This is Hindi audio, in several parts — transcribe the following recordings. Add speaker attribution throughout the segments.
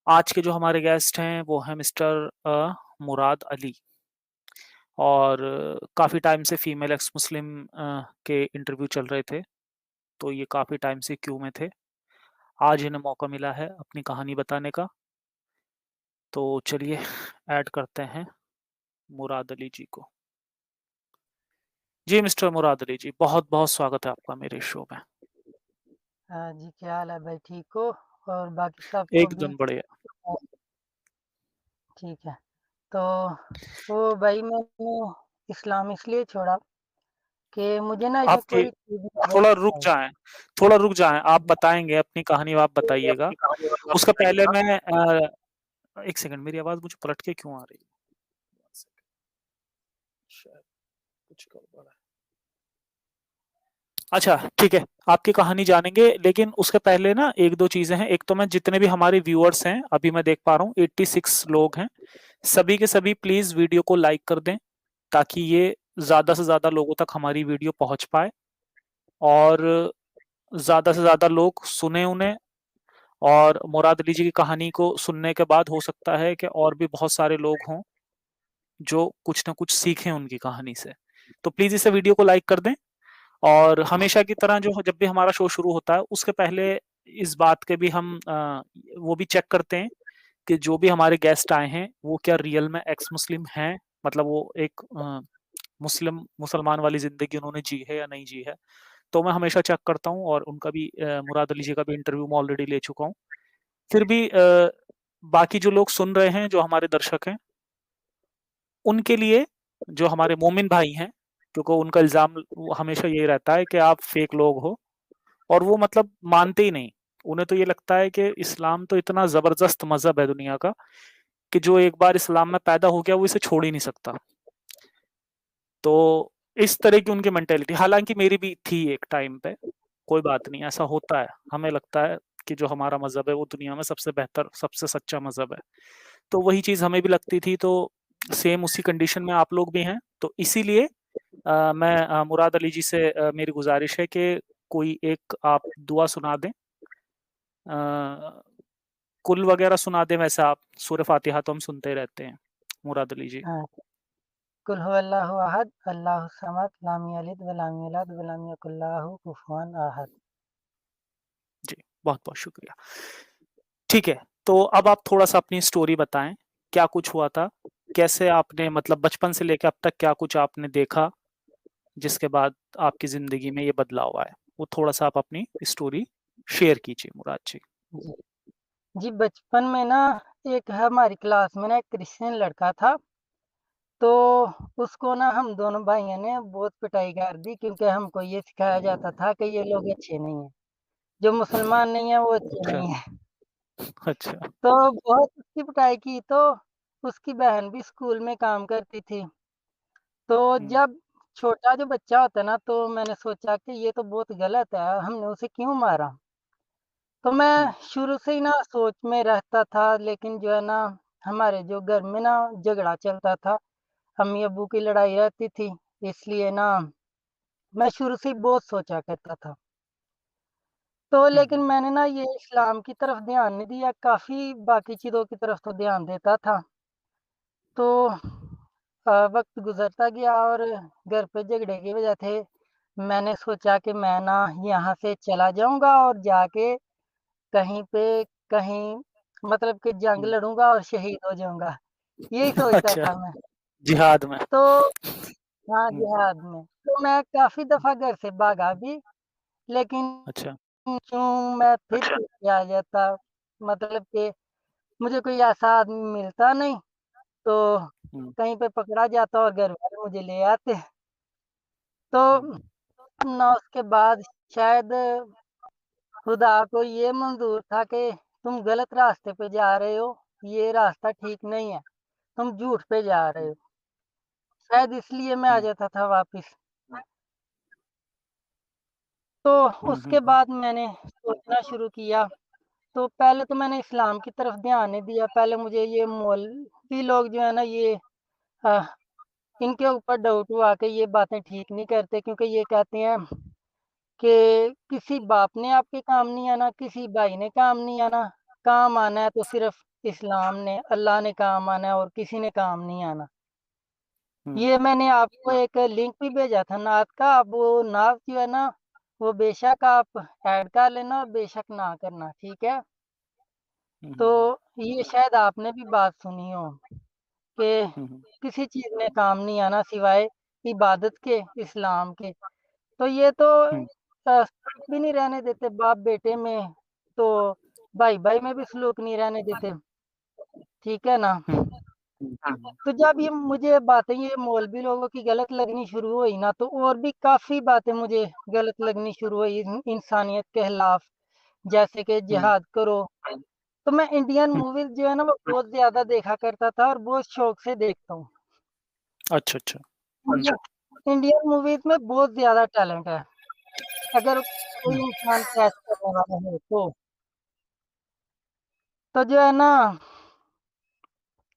Speaker 1: आज के जो हमारे गेस्ट हैं वो हैं मिस्टर मुराद अली और काफ़ी टाइम से फीमेल एक्स मुस्लिम के इंटरव्यू चल रहे थे, तो ये काफ़ी टाइम से क्यू में थे। आज इन्हें मौका मिला है अपनी कहानी बताने का, तो चलिए ऐड करते हैं मुराद अली जी को। जी मिस्टर मुराद अली जी, बहुत-बहुत स्वागत है आपका मेरे शो में।
Speaker 2: हाँ जी, क्या हाल है भाई, ठीक हो? और बाकी सबको भी
Speaker 1: एकदम बढ़िया।
Speaker 2: ठीक है। तो वो भाई मैंने इस्लाम इसलिए छोड़ा कि मुझे ना इसमें
Speaker 1: आपके
Speaker 2: कोई चीज़ नज़र
Speaker 1: थोड़ा
Speaker 2: नहीं
Speaker 1: रुक
Speaker 2: आई।
Speaker 1: जाएँ, थोड़ा रुक जाएँ, आप बताएँगे अपनी कहानी आप बताइएगा। उसका पहले मैं 1 सेकंड मेरी आवाज़ मुझे पलट के क्यों आ रही है? 1 सेकंड शायद कुछ गड़बड़ है। अच्छा, ठीक है, आपकी कहानी जानेंगे लेकिन उसके पहले ना 1-2 चीज़ें हैं। एक तो मैं जितने भी हमारे व्यूअर्स हैं, अभी मैं देख पा रहा हूँ 86 लोग हैं। सभी के सभी प्लीज़ वीडियो को लाइक कर दें, ताकि ये ज़्यादा से ज़्यादा लोगों तक हमारी वीडियो पहुँच पाए और ज़्यादा से ज़्यादा लोग सुनें उन्हें और मुराद अली जी की कहानी को सुनने के बाद हो सकता है कि और भी बहुत सारे लोग हों, जो कुछ न कुछ सीखें उनकी कहानी से। तो प्लीज़ इसे वीडियो को लाइक कर दें और हमेशा की तरह जो जब भी हमारा शो शुरू होता है, उसके पहले इस बात के भी हम वो भी चेक करते हैं कि जो भी हमारे गेस्ट आए हैं, वो क्या रियल में एक्स मुस्लिम हैं? मतलब वो एक मुसलमान वाली ज़िंदगी उन्होंने जी है या नहीं जी है? तो मैं हमेशा चेक करता हूँ और उनका भी मुराद अली जी का भी इंटरव्यू मैं ऑलरेडी ले चुका हूँ। फिर भी बाकी जो लोग सुन रहे हैं, जो हमारे दर्शक हैं, उनके लिए जो हमारे मोमिन भाई हैं, क्योंकि उनका इल्ज़ाम वो हमेशा यही रहता है कि आप फेक लोग हो और वो मतलब मानते ही नहीं। उन्हें तो ये लगता है कि इस्लाम तो इतना ज़बरदस्त मज़हब है दुनिया का, कि जो एक बार इस्लाम में पैदा हो गया, वो इसे छोड़ ही नहीं सकता। तो इस तरह की उनकी मेंटालिटी हालाँकि मेरी भी थी एक टाइम पे, कोई बात नहीं, ऐसा होता है। हमें लगता है कि जो हमारा मज़हब है, वो दुनिया में सबसे बेहतर, सबसे सच्चा मज़हब है। तो वही चीज़ हमें भी लगती थी, तो सेम उसी कंडीशन में आप लोग भी हैं। तो इसीलिए मैं मुराद अली जी से मेरी गुज़ारिश है कि कोई एक आप दुआ सुना दें। कुल वग़ैरह सुना दें वैसे आप, सूरह फ़ातिहा तो हम सुनते ही रहते हैं। मुराद अली जी।
Speaker 2: हाँ, कुल हुवल्लाहु अहद, अल्लाहु समद, लम यलिद व लम यूलद व लम यकुल लहू कुफुवन अहद।
Speaker 1: जी, बहुत-बहुत शुक्रिया। ठीक है, तो अब आप थोड़ा-सा अपनी स्टोरी बताएँ, क्या कुछ हुआ था? कैसे आपने मतलब बचपन से लेके अब तक क्या कुछ आपने देखा, जिसके बाद आपकी ज़िंदगी में ये बदलाव आया? वो थोड़ा-सा आप अपनी स्टोरी शेयर कीजिए मुराद जी।
Speaker 2: जी। जी, बचपन में ना एक हमारी क्लास में ना एक क्रिश्चियन लड़का था, तो उसको ना हम दोनों भाइयों ने बहुत पिटाई कर दी क्योंकि हमको ये सिखाया जाता था कि ये लोग अच्छे नहीं हैं, जो मुसलमान नहीं है वो अच्छे
Speaker 1: अच्छा,
Speaker 2: नहीं हैं।
Speaker 1: अच्छा।
Speaker 2: तो बहुत उसकी पिटाई की तो उसकी बहन भी स्कूल में काम करती थी। तो
Speaker 1: हुँ,
Speaker 2: जब छोटा जो बच्चा होता है ना तो मैंने सोचा कि ये तो बहुत गलत है, हमने उसे क्यों मारा? तो मैं
Speaker 1: हुँ,
Speaker 2: शुरू से ही ना सोच में रहता था लेकिन जो है ना हमारे जो घर में ना झगड़ा चलता था, अम्मी-अब्बू की लड़ाई रहती थी, इसलिए ना मैं शुरू से ही बहुत सोचा करता था। तो
Speaker 1: हुँ,
Speaker 2: लेकिन मैंने ना ये इस्लाम की तरफ ध्यान नहीं दिया, काफ़ी बाकी चीज़ों की तरफ तो ध्यान देता था। तो वक़्त गुज़रता गया और घर पे झगड़े की वजह से मैंने सोचा कि मैं ना यहाँ से चला जाऊँगा और जाके कहीं पे कहीं मतलब कि जंग
Speaker 1: हुँ।
Speaker 2: लड़ूँगा और शहीद हो जाऊँगा, यही सोचता
Speaker 1: अच्छा,
Speaker 2: था मैं।
Speaker 1: जिहाद में।
Speaker 2: तो हाँ,
Speaker 1: हुँ,
Speaker 2: जिहाद में। तो मैं काफ़ी दफ़ा घर से भागा भी, लेकिन
Speaker 1: अच्छा,
Speaker 2: क्यों मैं फिर पीछे आ जाता, मतलब कि मुझे कोई ऐसा आदमी मिलता नहीं, तो
Speaker 1: हुँ,
Speaker 2: कहीं पे पकड़ा जाता और घरवाले मुझे ले आते। तो
Speaker 1: हुँ,
Speaker 2: ना उसके बाद शायद खुदा को ये मंज़ूर था कि तुम गलत रास्ते पे जा रहे हो, ये रास्ता ठीक नहीं है, तुम झूठ पे जा रहे
Speaker 1: हुँ,
Speaker 2: हो। शायद इसलिए मैं आ
Speaker 1: हुँ,
Speaker 2: जाता था वापिस। तो
Speaker 1: हुँ, हुँ,
Speaker 2: उसके
Speaker 1: हुँ,
Speaker 2: बाद मैंने सोचना शुरू किया, तो पहले तो मैंने इस्लाम की तरफ ध्यान नहीं दिया, पहले मुझे ये मौलवी लोग जो है ना ये अ, इनके ऊपर डाउट हुआ कि ये बातें ठीक नहीं करते क्योंकि ये कहते हैं कि किसी बाप ने आपके काम नहीं आना, किसी भाई ने काम नहीं आना। काम आना है तो सिर्फ इस्लाम ने, अल्लाह ने काम आना है और किसी ने काम नहीं आना। ये मैंने आपको एक लिंक भी भेजा था नात का, आप वो नात जो है ना, वो बेशक आप ऐड कर लेना और बेशक ना करना, ठीक है? तो ये शायद आपने भी बात सुनी हो कि किसी चीज़ में काम नहीं आना सिवाय इबादत के, इस्लाम के। तो ये तो सलूक भी नहीं रहने देते बाप-बेटे में, तो भाई-भाई में भी सलूक नहीं रहने देते, ठीक है ना? तो जब ये मुझे बातें ये मौलवी लोगों की गलत लगनी शुरू हुई ना, तो और भी काफ़ी बातें मुझे गलत लगनी शुरू हुई इंसानियत के खिलाफ, जैसे कि जिहाद करो। तो मैं इंडियन मूवीज़ जो है ना, वो बहुत ज़्यादा देखा करता था और बहुत शौक से देखता हूँ।
Speaker 1: अच्छा, अच्छा।
Speaker 2: इंडियन इंडियन मूवीज़ में बहुत ज़्यादा टैलेंट है, अगर कोई इंसान कैच करने वाला हो तो। तो जो है ना,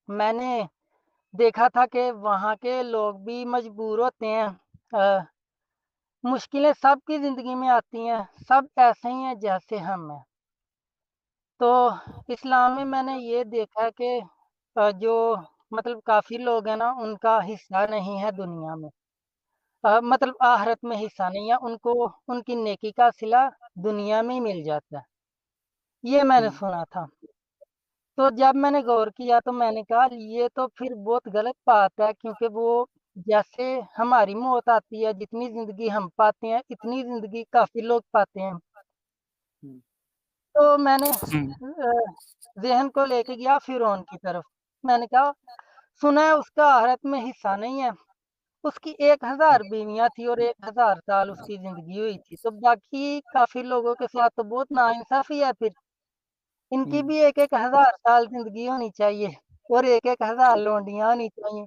Speaker 2: मैंने देखा था कि वहाँ के लोग भी मजबूर होते हैं। मुश्किलें सबकी ज़िंदगी में आती हैं, सब ऐसे ही हैं जैसे हम हैं। तो इस्लाम में मैंने ये देखा कि जो मतलब काफ़ी लोग हैं ना, उनका हिस्सा नहीं है दुनिया में। मतलब आखिरत में हिस्सा नहीं है, उनको उनकी नेकी का सिला दुनिया में ही मिल जाता है। ये मैंने सुना था। तो जब मैंने गौर किया तो मैंने कहा ये तो फिर बहुत गलत बात है, क्योंकि वो जैसे हमारी मौत आती है, जितनी ज़िंदगी हम पाते हैं, इतनी ज़िंदगी काफ़ी लोग पाते हैं। तो मैंने ज़हन को लेके गया फ़िरौन की तरफ। मैंने कहा सुना है उसका आखिरत में हिस्सा नहीं है। उसकी 1000 बीवियाँ थी और 1000 साल उसकी ज़िंदगी हुई थी। तो बाकी काफ़ी लोगों के साथ तो बहुत नाइंसाफ़ी है फिर। इनकी भी 1-1 हज़ार साल ज़िंदगी होनी चाहिए और 1-1 हज़ार लौंडियाँ होनी चाहिए।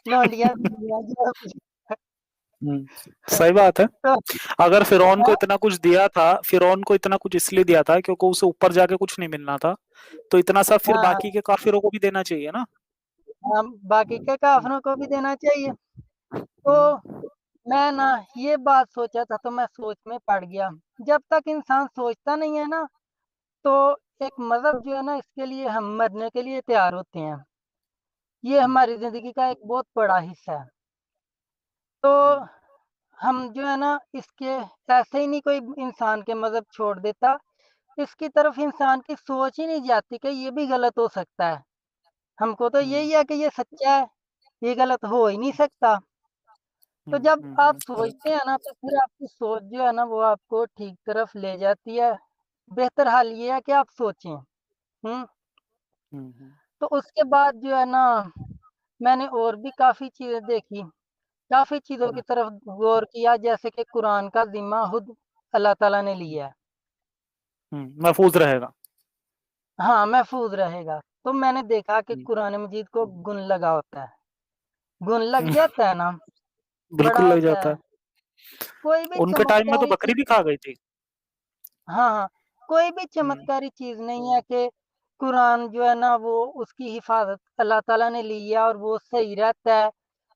Speaker 2: लौंडियाँ बीवियाँ जो
Speaker 1: सही बात है।
Speaker 2: तो
Speaker 1: अगर फ़िरौन को
Speaker 2: हाँ,
Speaker 1: इतना कुछ दिया था, फ़िरौन को इतना कुछ इसलिए दिया था क्योंकि उसे ऊपर जाके कुछ नहीं मिलना था, तो इतना सब फिर
Speaker 2: हाँ,
Speaker 1: बाकी
Speaker 2: हाँ,
Speaker 1: के काफ़िरों को भी देना चाहिए ना?
Speaker 2: हाँ, बाकी के काफ़िरों को भी देना चाहिए। तो
Speaker 1: हुँ,
Speaker 2: मैं ना ये बात सोचा था तो मैं सोच में पड़ गया। जब तक इंसान सोचता नहीं है ना, तो एक मज़हब जो है ना, इसके लिए हम मरने के लिए तैयार होते हैं। ये हमारी ज़िंदगी का एक बहुत बड़ा हिस्सा है। तो हम जो है ना, इसके ऐसे ही नहीं कोई इंसान के मज़हब छोड़ देता। इसकी तरफ इंसान की सोच ही नहीं जाती कि ये भी गलत हो सकता है। हमको तो यही है कि ये सच्चा है, ये गलत हो ही नहीं सकता। तो जब आप सोचते हैं ना, तो फिर आपकी सोच जो है ना, वो आपको ठीक तरफ ले जाती है। बेहतर हाल ये है कि आप सोचें। हुँ? तो उसके बाद जो है ना, मैंने और भी काफ़ी चीज़ें देखी, काफ़ी चीज़ों की तरफ गौर किया, जैसे कि कुरान का ज़िम्मा खुद अल्लाह ताला ने लिया है।
Speaker 1: महफूज़ रहेगा।
Speaker 2: हाँ, महफ़ूज़ रहेगा। तो मैंने देखा कि कुरान मजीद को गुण लगा होता है। गुण लग जाता है ना,
Speaker 1: बिल्कुल
Speaker 2: पढ़ा
Speaker 1: लग
Speaker 2: होता
Speaker 1: जाता
Speaker 2: है।
Speaker 1: है।
Speaker 2: कोई भी
Speaker 1: उनके टाइम में तो
Speaker 2: चमत्कारी
Speaker 1: बकरी
Speaker 2: चीज़
Speaker 1: भी खा गई थी।
Speaker 2: हाँ, हाँ। कोई भी
Speaker 1: हुँ,
Speaker 2: चमत्कारी चीज़ नहीं है कि कुरान जो है ना, वो उसकी हिफ़ाज़त अल्लाह ताला ने ली है और वो सही रहता है,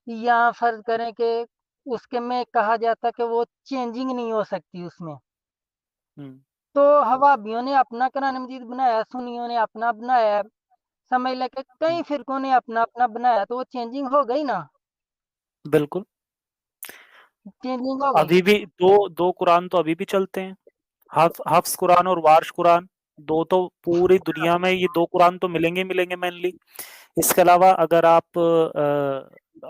Speaker 2: या फ़र्ज़ करें कि उसके में कहा जाता है कि वो चेंजिंग नहीं हो सकती उसमें।
Speaker 1: हुँ,
Speaker 2: तो वहाबियों ने अपना कुरान मजीद बनाया, सुन्नियों ने अपना बनाया, समझ लें कि
Speaker 1: हुँ,
Speaker 2: कई फ़िरकों ने अपना-अपना बनाया, तो वो चेंजिंग हो गई ना,
Speaker 1: बिल्कुल।
Speaker 2: चेंजिंग हो गई।
Speaker 1: अभी भी 2 कुरान तो अभी भी चलते हैं। हफ्स कुरान और वार्श कुरान, 2 तो पूरी दुनिया में ये 2 कुरान तो मिलेंगे ही मिलेंगे मेनली। इसके अलावा अगर आप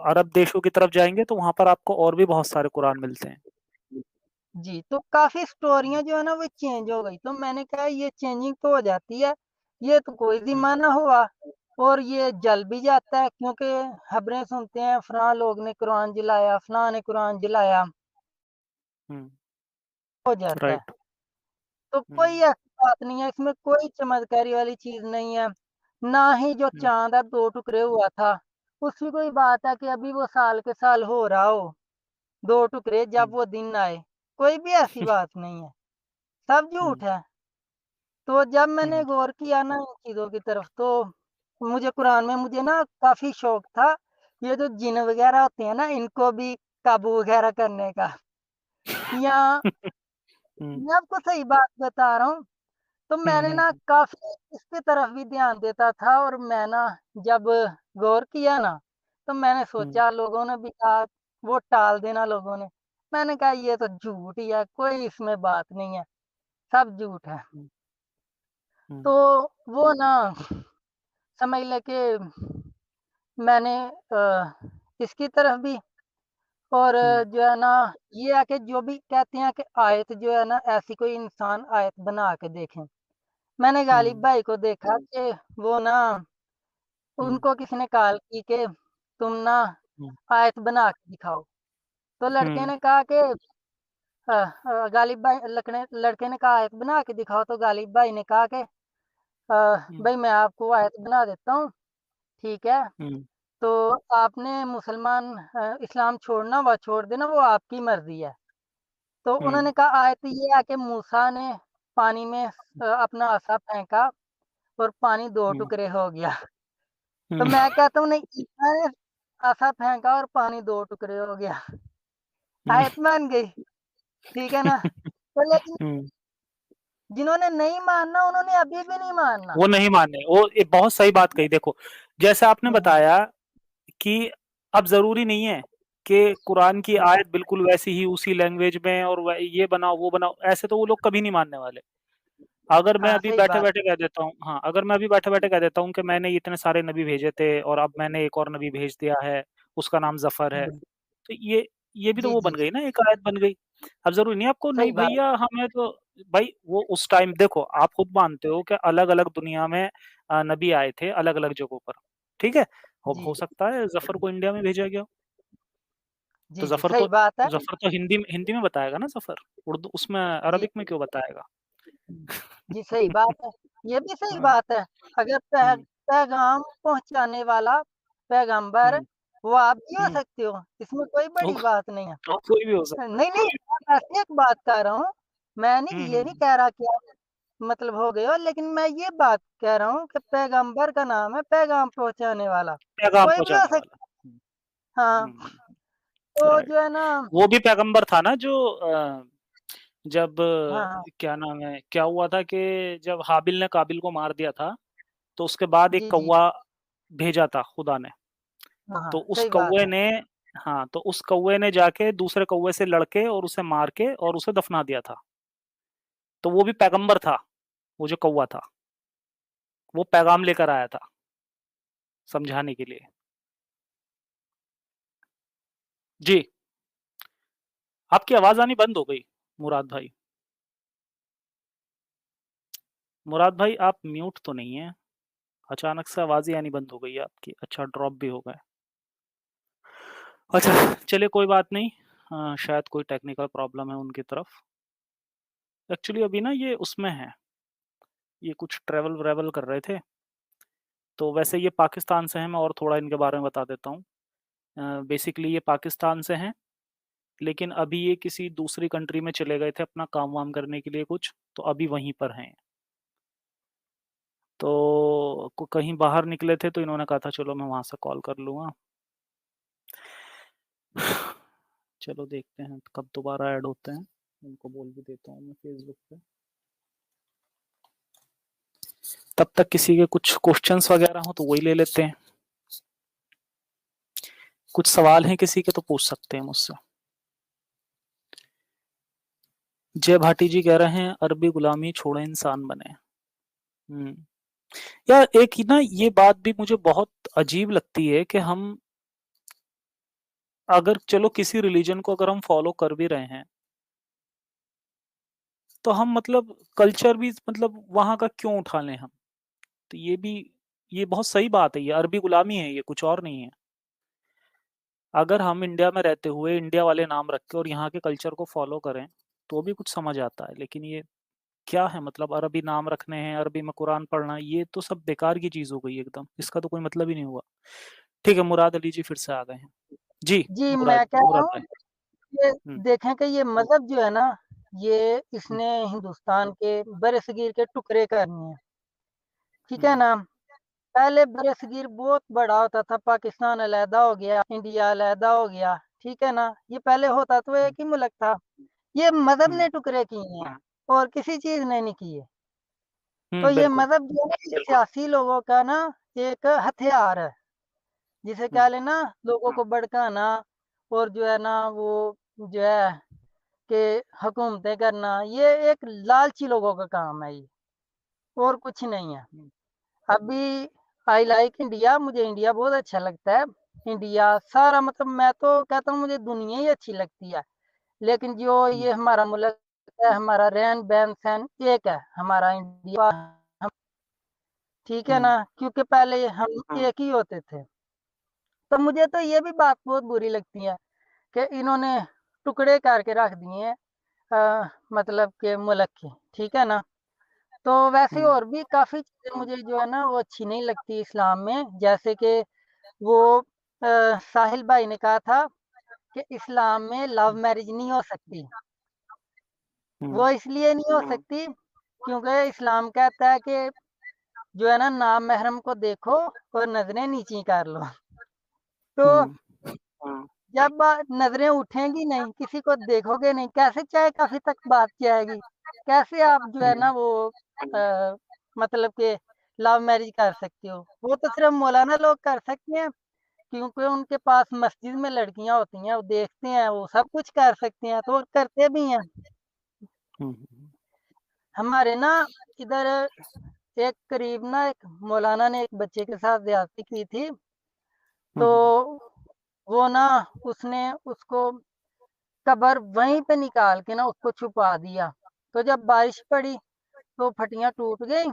Speaker 1: अरब देशों की तरफ जाएँगे तो वहाँ पर आपको और भी बहुत सारे कुरान मिलते हैं।
Speaker 2: जी, तो काफ़ी स्टोरियाँ जो है ना, वो चेंज हो गई, तो मैंने कहा ये चेंजिंग तो हो जाती है, ये तो कोई
Speaker 1: हुँ,
Speaker 2: ज़िम्मा ना हुआ और ये जल भी जाता है, क्योंकि खबरें सुनते हैं फलाँ लोग ने कुरान जलाया, फलाँ ने कुरान जलाया,
Speaker 1: हुँ,
Speaker 2: हो जाता है।
Speaker 1: राइट।
Speaker 2: तो
Speaker 1: हुँ,
Speaker 2: कोई ऐसी बात नहीं है, इसमें कोई चमत्कारी वाली चीज़ नहीं है, ना ही जो
Speaker 1: हुँ,
Speaker 2: चाँद अब 2 टुकड़े हुआ था, उसकी कोई बात है कि अभी वो साल के साल हो रहा हो, 2 टुकड़े
Speaker 1: हुँ,
Speaker 2: जब वो दिन आए, कोई भी ऐसी बात नहीं है, सब
Speaker 1: हुँ,
Speaker 2: झूठ है। तो जब मैंने
Speaker 1: हुँ,
Speaker 2: गौर किया ना इन चीज़ों की तरफ, तो मुझे कुरान में मुझे ना काफ़ी शौक था, ये जो जिन वग़ैरह होते हैं ना, इनको भी काबू वग़ैरह करने का। या
Speaker 1: हुँ,
Speaker 2: मैं आपको सही बात बता रहा हूँ, तो मैंने ना काफ़ी इसकी तरफ भी ध्यान देता था और मैं ना जब गौर किया ना, तो मैंने
Speaker 1: हुँ,
Speaker 2: सोचा लोगों ने भी कहा वो टाल देना लोगों ने। मैंने कहा ये तो झूठ ही है, कोई इसमें बात नहीं है, सब झूठ है।
Speaker 1: हुँ, हुँ,
Speaker 2: तो वो ना समझ लें कि मैंने इसकी तरफ भी और
Speaker 1: हुँ,
Speaker 2: जो है ना ये है कि जो भी कहते हैं कि आयत जो है ना ऐसी कोई इंसान आयत बना के देखे। मैंने गालिब
Speaker 1: हुँ,
Speaker 2: भाई को देखा कि वो ना
Speaker 1: हुँ,
Speaker 2: उनको किसी ने कॉल की कि तुम ना
Speaker 1: हुँ,
Speaker 2: आयत बना के दिखाओ। तो लड़के
Speaker 1: हुँ,
Speaker 2: ने कहा कि गालिब भाई लड़के ने कहा आयत बना के दिखाओ तो गालिब भाई ने कहा कि
Speaker 1: हुँ,
Speaker 2: भई मैं आपको आयत बना देता हूँ, ठीक है?
Speaker 1: हुँ,
Speaker 2: तो आपने इस्लाम छोड़ना व छोड़ देना वो आपकी मर्ज़ी है। तो
Speaker 1: हुँ,
Speaker 2: उन्होंने कहा आयत ये है कि मूसा ने पानी में अपना असा फेंका और पानी 2
Speaker 1: हुँ,
Speaker 2: टुकड़े हो गया। तो
Speaker 1: हुँ,
Speaker 2: मैं कहता हूँ नहीं मैंने आसा फेंका और पानी 2 टुकड़े हो गया।
Speaker 1: हुँ,
Speaker 2: आयत मान गई, ठीक है ना? तो लेकिन
Speaker 1: हुँ।
Speaker 2: जिन्होंने नहीं मानना उन्होंने अभी भी नहीं मानना।
Speaker 1: वो नहीं माने, वो एक बहुत सही बात कही देखो, जैसा आपने
Speaker 2: हुँ, हुँ।
Speaker 1: बताया कि अब ज़रूरी नहीं है कि कुरान की आयत बिल्कुल वैसी ही उसी लैंग्वेज में और व ये बनाओ, वो बनाओ, ऐसे तो वो लोग कभी नहीं मानने वाले। अगर मैं
Speaker 2: हाँ,
Speaker 1: अभी
Speaker 2: सही बात।
Speaker 1: बैठे-बैठे कह देता हूँ हाँ, अगर मैं अभी बैठे-बैठे कह देता हूँ कि मैंने इतने सारे नबी भेजे थे और अब मैंने एक और नबी भेज दिया है, उसका नाम ज़फ़र है,
Speaker 2: हुँ,
Speaker 1: तो ये भी तो
Speaker 2: जी,
Speaker 1: वो
Speaker 2: जी,
Speaker 1: बन गई ना, एक आयत बन गई। अब ज़रूरी नहीं है आपको नहीं
Speaker 2: सही बात।
Speaker 1: भैया हमें तो भाई वो उस टाइम देखो आप खुद मानते हो कि अलग-अलग दुनिया में नबी आए थे अलग-अलग जगहों पर, ठीक है? अब
Speaker 2: जी,
Speaker 1: हो सकता है ज़फ़र को इंडिया में भेजा गया हो, तो
Speaker 2: जी, जी, सही बात है।
Speaker 1: ज़फ़र तो हिंदी में बताएगा ना ज़फ़र, उर्दू उसमें
Speaker 2: जी,
Speaker 1: अरबिक में क्यों बताएगा?
Speaker 2: जी, सही बात है। ये भी सही
Speaker 1: हाँ,
Speaker 2: बात है। अगर
Speaker 1: हुँ,
Speaker 2: पैगाम पहुँचाने वाला पैगंबर
Speaker 1: हुँ,
Speaker 2: वो आप भी हो
Speaker 1: हुँ,
Speaker 2: सकते हो, इसमें कोई
Speaker 1: वो
Speaker 2: बड़ी बात नहीं है।
Speaker 1: कोई भी हो
Speaker 2: नहीं,
Speaker 1: सकता है।
Speaker 2: नहीं, मैं ऐसी एक बात कह रहा हूँ,
Speaker 1: हुँ,
Speaker 2: ये
Speaker 1: हुँ,
Speaker 2: नहीं
Speaker 1: हुँ।
Speaker 2: कह रहा कि आप मतलब हो गए हो, लेकिन मैं ये बात कह रहा हूँ कि पैगंबर का नाम है पैगाम पहुँचाने वाला,
Speaker 1: पैगाम
Speaker 2: कोई भी हो
Speaker 1: पहुँचाने वाला।
Speaker 2: सकता
Speaker 1: हुँ,
Speaker 2: है। हाँ,
Speaker 1: हुँ,
Speaker 2: तो
Speaker 1: राइट।
Speaker 2: जो है ना
Speaker 1: वो भी पैगंबर था ना जो जब
Speaker 2: हाँ, हाँ।
Speaker 1: क्या नाम है, क्या हुआ था कि जब हाबिल ने काबिल को मार दिया था, तो उसके बाद एक
Speaker 2: जी, जी।
Speaker 1: कौवा भेजा था खुदा ने।
Speaker 2: हाँ, हाँ,
Speaker 1: तो उस
Speaker 2: सही बात
Speaker 1: कौवे
Speaker 2: है।
Speaker 1: ने हाँ, तो उस कौवे ने जाके दूसरे कौवे से लड़ के और उसे मार के और उसे दफना दिया था। तो वो भी पैगंबर था, वो जो कौवा था। वो पैगाम लेकर आया था, समझाने के लिए। जी, आपकी आवाज़ आनी बंद हो गई, मुराद भाई। मुराद भाई आप म्यूट तो नहीं हैं? अचानक से आवाज़ ही आनी बंद हो गई है आपकी। अच्छा ड्रॉप भी हो गए। अच्छा चलिए कोई बात नहीं। शायद कोई टेक्निकल प्रॉब्लम है उनकी तरफ। एक्चुअली अभी ना ये उसमें हैं, ये कुछ ट्रैवल-व्रैवल कर रहे थे। तो वैसे ये पाकिस्तान से हैं, मैं और थोड़ा इनके बारे में बता देता हूँ। बेसिकली ये पाकिस्तान से हैं, लेकिन अभी ये किसी दूसरी कंट्री में चले गए थे अपना काम-वाम करने के लिए कुछ, तो अभी वहीं पर हैं। तो कहीं बाहर निकले थे तो इन्होंने कहा था चलो मैं वहाँ से कॉल कर लूँगा। चलो देखते हैं कब दोबारा ऐड होते हैं। उनको बोल भी देता हूँ मैं फ़ेसबुक पे। तब तक किसी के कुछ क्वेश्चंस वगैरह हो तो वही ले लेते हैं। कुछ सवाल हैं किसी के तो पूछ सकते हैं मुझसे। जय भाटी जी कह रहे हैं अरबी गुलामी छोड़े इंसान बने। हम्म। यार एक ही ना ये बात भी मुझे बहुत अजीब लगती है कि हम अगर चलो किसी रिलीजन को अगर हम फॉलो कर भी रहे हैं तो हम मतलब कल्चर भी मतलब वहां का क्यों उठा लें हम। तो ये बहुत सही बात है, ये अरबी गुलामी है, ये कुछ और नहीं है। अगर हम इंडिया में रहते हुए इंडिया वाले नाम रख के और यहाँ के कल्चर को फॉलो करें तो भी कुछ समझ आता है, लेकिन ये क्या है मतलब अरबी नाम रखने हैं, अरबी में कुरान पढ़ना, ये तो सब बेकार की चीज हो गई एकदम, इसका तो कोई मतलब ही नहीं हुआ। ठीक है मुराद अली जी फिर से आ गए हैं। जी
Speaker 2: जी,
Speaker 1: मुराद
Speaker 2: मैं कह रहा
Speaker 1: मुराद
Speaker 2: हूँ
Speaker 1: भाई।
Speaker 2: ये
Speaker 1: हम्म
Speaker 2: देखें कि ये मज़हब जो है ना, ये
Speaker 1: हम्म
Speaker 2: इसने हिंदुस्तान के बरे-सगीर के टुकड़े करने हैं, ठीक है
Speaker 1: हम्म
Speaker 2: ना? पहले बरे-सगीर बहुत बड़ा होता था, पाकिस्तान अलहदा हो गया, इंडिया अलहदा हो गया, ठीक है ना? ये पहले होता तो एक ही मुल्क था। ये मज़हब
Speaker 1: हम्म
Speaker 2: ने टुकड़े किए हैं और किसी चीज़ ने नहीं किए। तो ये
Speaker 1: बिल्कुल।
Speaker 2: मज़हब जो है ना सियासी लोगों का ना एक हथियार है, जिसे
Speaker 1: हुँ,
Speaker 2: क्या लेना लोगों को भड़काना और जो है ना वो जो है कि हुकूमतें करना, ये एक लालची लोगों का काम है ये, और कुछ नहीं है।
Speaker 1: हुँ,
Speaker 2: अभी आई लाइक इंडिया, मुझे इंडिया बहुत अच्छा लगता है। इंडिया सारा मतलब मैं तो कहता हूँ मुझे दुनिया ही अच्छी लगती है। लेकिन जो
Speaker 1: हुँ,
Speaker 2: ये हमारा मुल्क है, हमारा रहन-सहन एक है, हमारा इंडिया हम ठीक है
Speaker 1: हुँ,
Speaker 2: ना? क्योंकि पहले हम एक ही होते थे। तो मुझे तो ये भी बात बहुत बुरी लगती है कि इन्होंने टुकड़े करके रख दिए हैं मतलब के मुल्क के, ठीक है ना? तो वैसे
Speaker 1: हुँ,
Speaker 2: और भी काफ़ी चीज़ें मुझे जो है ना वो अच्छी नहीं लगती इस्लाम में, जैसे कि वो साहिल भाई ने कहा था कि इस्लाम में लव मैरिज नहीं हो सकती।
Speaker 1: हुँ,
Speaker 2: वो इसलिए नहीं हो सकती क्योंकि इस्लाम कहता है कि जो है ना नामहरम को देखो और नज़रें नीची कर लो। तो
Speaker 1: हुँ,
Speaker 2: जब नज़रें उठेंगी नहीं, किसी को देखोगे नहीं, कैसे चाहे काफ़ी तक बात जाएगी? कैसे आप जो है
Speaker 1: हुँ,
Speaker 2: ना वो मतलब कि लव मैरिज कर सकते हो? वो तो सिर्फ़ मौलाना लोग कर सकते हैं क्योंकि उनके पास मस्जिद में लड़कियाँ होती हैं, वो देखते हैं, वो सब कुछ कर सकते हैं, तो वो करते भी हैं।
Speaker 1: हुँ, हुँ,
Speaker 2: हमारे ना इधर एक करीब ना एक मौलाना ने एक बच्चे के साथ ज़्यादती की थी,
Speaker 1: हुँ,
Speaker 2: तो
Speaker 1: हुँ,
Speaker 2: वो ना उसने उसको कब्र वहीं पे निकाल के ना उसको छुपा दिया। तो जब बारिश पड़ी तो फटियाँ टूट गईं,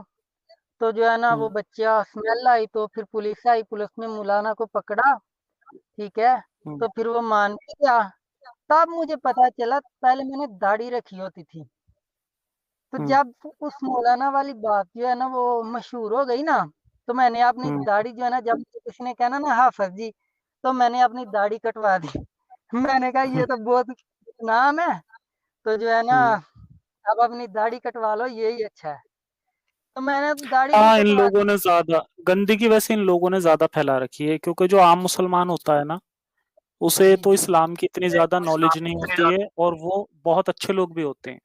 Speaker 2: तो जो है ना वो
Speaker 1: हुँ,
Speaker 2: बच्चा स्मेल आई तो फिर पुलिस आई, पुलिस ने मौलाना को पकड़ा, ठीक है?
Speaker 1: हुँ,
Speaker 2: तो फिर वो मान भी गया। तब मुझे पता चला पहले मैंने दाढ़ी रखी होती थी। तो
Speaker 1: हुँ,
Speaker 2: जब उस मौलाना वाली बात जो है ना वो मशहूर हो गई ना, तो मैंने अपनी
Speaker 1: हुँ,
Speaker 2: दाढ़ी जो है ना जब मुझे किसी ने कहना ना हाफ़िज़ जी, तो मैंने अपनी दाढ़ी कटवा दी। मैंने कहा
Speaker 1: हुँ,
Speaker 2: ये तो बहुत नाम है, तो जो है ना
Speaker 1: हुँ।
Speaker 2: अब अपनी दाढ़ी कटवा लो यही अच्छा है। तो मैंने दाढ़ी भी
Speaker 1: हाँ, इन
Speaker 2: कटवा
Speaker 1: लोगों
Speaker 2: दी।
Speaker 1: ने ज़्यादा गंदगी वैसे इन लोगों ने ज़्यादा फैला रखी है क्योंकि जो आम मुसलमान होता है ना, उसे
Speaker 2: जी,
Speaker 1: तो
Speaker 2: जी।
Speaker 1: इस्लाम की इतनी ज़्यादा नॉलेज नहीं होती है और वो बहुत अच्छे लोग भी होते हैं।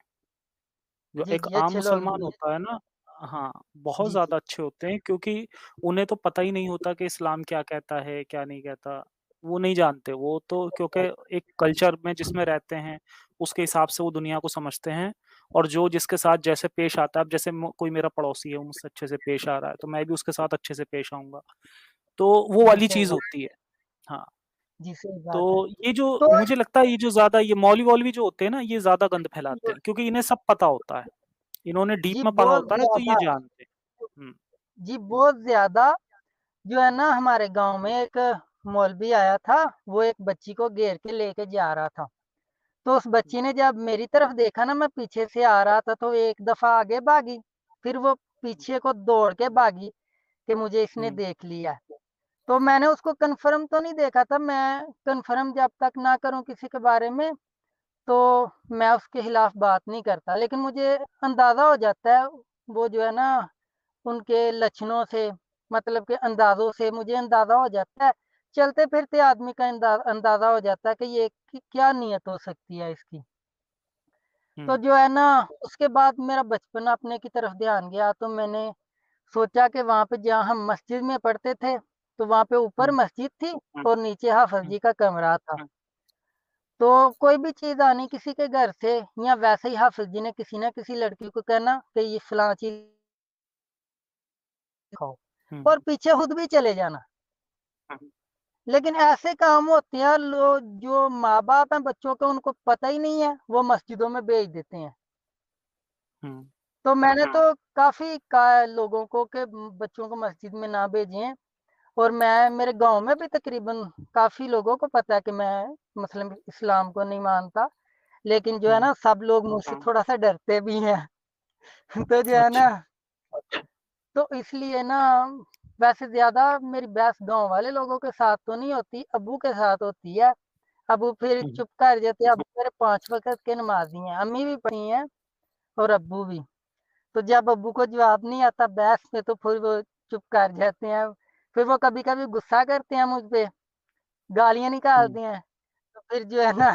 Speaker 1: जो
Speaker 2: जी,
Speaker 1: एक
Speaker 2: जी,
Speaker 1: आम
Speaker 2: अच्छे लोग
Speaker 1: मुसलमान
Speaker 2: भी हैं।
Speaker 1: होता है ना, हाँ, बहुत
Speaker 2: जी, जी।
Speaker 1: ज़्यादा अच्छे होते हैं क्योंकि उन्हें तो पता ही नहीं होता कि इस्लाम क्या कहता है, क्या नहीं कहता। वो नहीं जानते, वो तो क्योंकि एक कल्चर में जिसमें रहते हैं, उसके हिसाब से वो दुनिया को समझते हैं और जो जिसके साथ जैसे पेश आता है, अब जैसे कोई मेरा पड़ोसी है, वो मुझसे अच्छे से पेश आ रहा है, तो मैं भी उसके साथ अच्छे से पेश आऊँगा। तो वो
Speaker 2: जी,
Speaker 1: वाली
Speaker 2: सही
Speaker 1: चीज़
Speaker 2: बात।
Speaker 1: होती है। हाँ,
Speaker 2: जी, सही
Speaker 1: तो
Speaker 2: बात है।
Speaker 1: ये जो
Speaker 2: तो
Speaker 1: मुझे लगता है ये जो ज़्यादा ये मौलवी-वौलवी जो होते हैं ना, ये ज़्यादा गंद फैलाते हैं क्योंकि इन्हें सब पता होता है। इन्होंने डीप
Speaker 2: जी,
Speaker 1: में पढ़ा
Speaker 2: बहुत
Speaker 1: होता है तो ये
Speaker 2: ज़्यादा।
Speaker 1: जानते हैं। हुँ,
Speaker 2: जी, बहुत ज़्यादा जो है ना हमारे गाँव में एक मौलवी आया था, वो एक बच्ची को घेर के लेके जा रहा था। तो उस बच्ची ने जब मेरी तरफ देखा ना मैं पीछे से आ रहा था तो एक दफ़ा आगे भागी, फिर वो पीछे को दौड़ के भागी कि मुझे इसने
Speaker 1: हुँ,
Speaker 2: देख लिया है। तो मैंने उसको कन्फर्म तो नहीं देखा था, मैं कन्फर्म जब तक ना करूँ किसी के बारे में, तो मैं उसके खिलाफ बात नहीं करता। लेकिन मुझे अंदाज़ा हो जाता है, वो जो है ना उनके लक्षणों से मतलब के अंदाज़ों से मुझे अंदाज़ा हो जाता है, चलते-फिरते आदमी का अंदाज़ा हो जाता है कि ये क्या नीयत हो सकती है इसकी। तो
Speaker 1: हुँ,
Speaker 2: जो है ना उसके बाद मेरा बचपन अपने की तरफ ध्यान गया तो मैंने सोचा कि वहाँ पे जहाँ हम मस्जिद में पढ़ते थे, तो वहाँ पे ऊपर
Speaker 1: हुँ,
Speaker 2: मस्जिद थी और नीचे हाफ़िज़
Speaker 1: हुँ,
Speaker 2: जी का कमरा था। तो कोई भी चीज़ आनी किसी के घर से या वैसे ही हाफ़िज़ जी ने किसी न किसी लड़की को कहना कि ये फलाँ चीज़ खाओ
Speaker 1: हुँ,
Speaker 2: और पीछे खुद भी चले जाना।
Speaker 1: हुँ,
Speaker 2: लेकिन ऐसे काम होते हैं जो माँ-बाप हैं बच्चों के उनको पता ही नहीं है, वो मस्जिदों में भेज देते हैं।
Speaker 1: हुँ,
Speaker 2: तो मैंने तो काफ़ी का लोगों को के बच्चों को मस्जिद में ना भेजे हैं और मैं मेरे गाँव में भी तकरीबन काफ़ी लोगों को पता है कि मैं मुस्लिम इस्लाम को नहीं मानता। लेकिन जो है
Speaker 1: हुँ,
Speaker 2: ना सब लोग मुझसे थोड़ा-सा डरते भी हैं। तो जो है ना
Speaker 1: अच्छा,
Speaker 2: तो इसलिए ना वैसे ज़्यादा मेरी बहस गाँव वाले लोगों के साथ तो नहीं होती, अब्बू के साथ होती है। अब्बू फिर
Speaker 1: हुँ,
Speaker 2: चुप कर जाते हैं, अब्बू मेरे 5 वक़्त के नमाज़ी हैं, अम्मी भी पढ़ी हैं और अब्बू भी। तो जब अब्बू को जवाब नहीं आता बहस में तो फिर वो चुप कर जाते हैं। फिर वो कभी-कभी गुस्सा करते हैं मुझ पे, गालियाँ
Speaker 1: हुँ,
Speaker 2: निकालते हैं। तो फिर जो है ना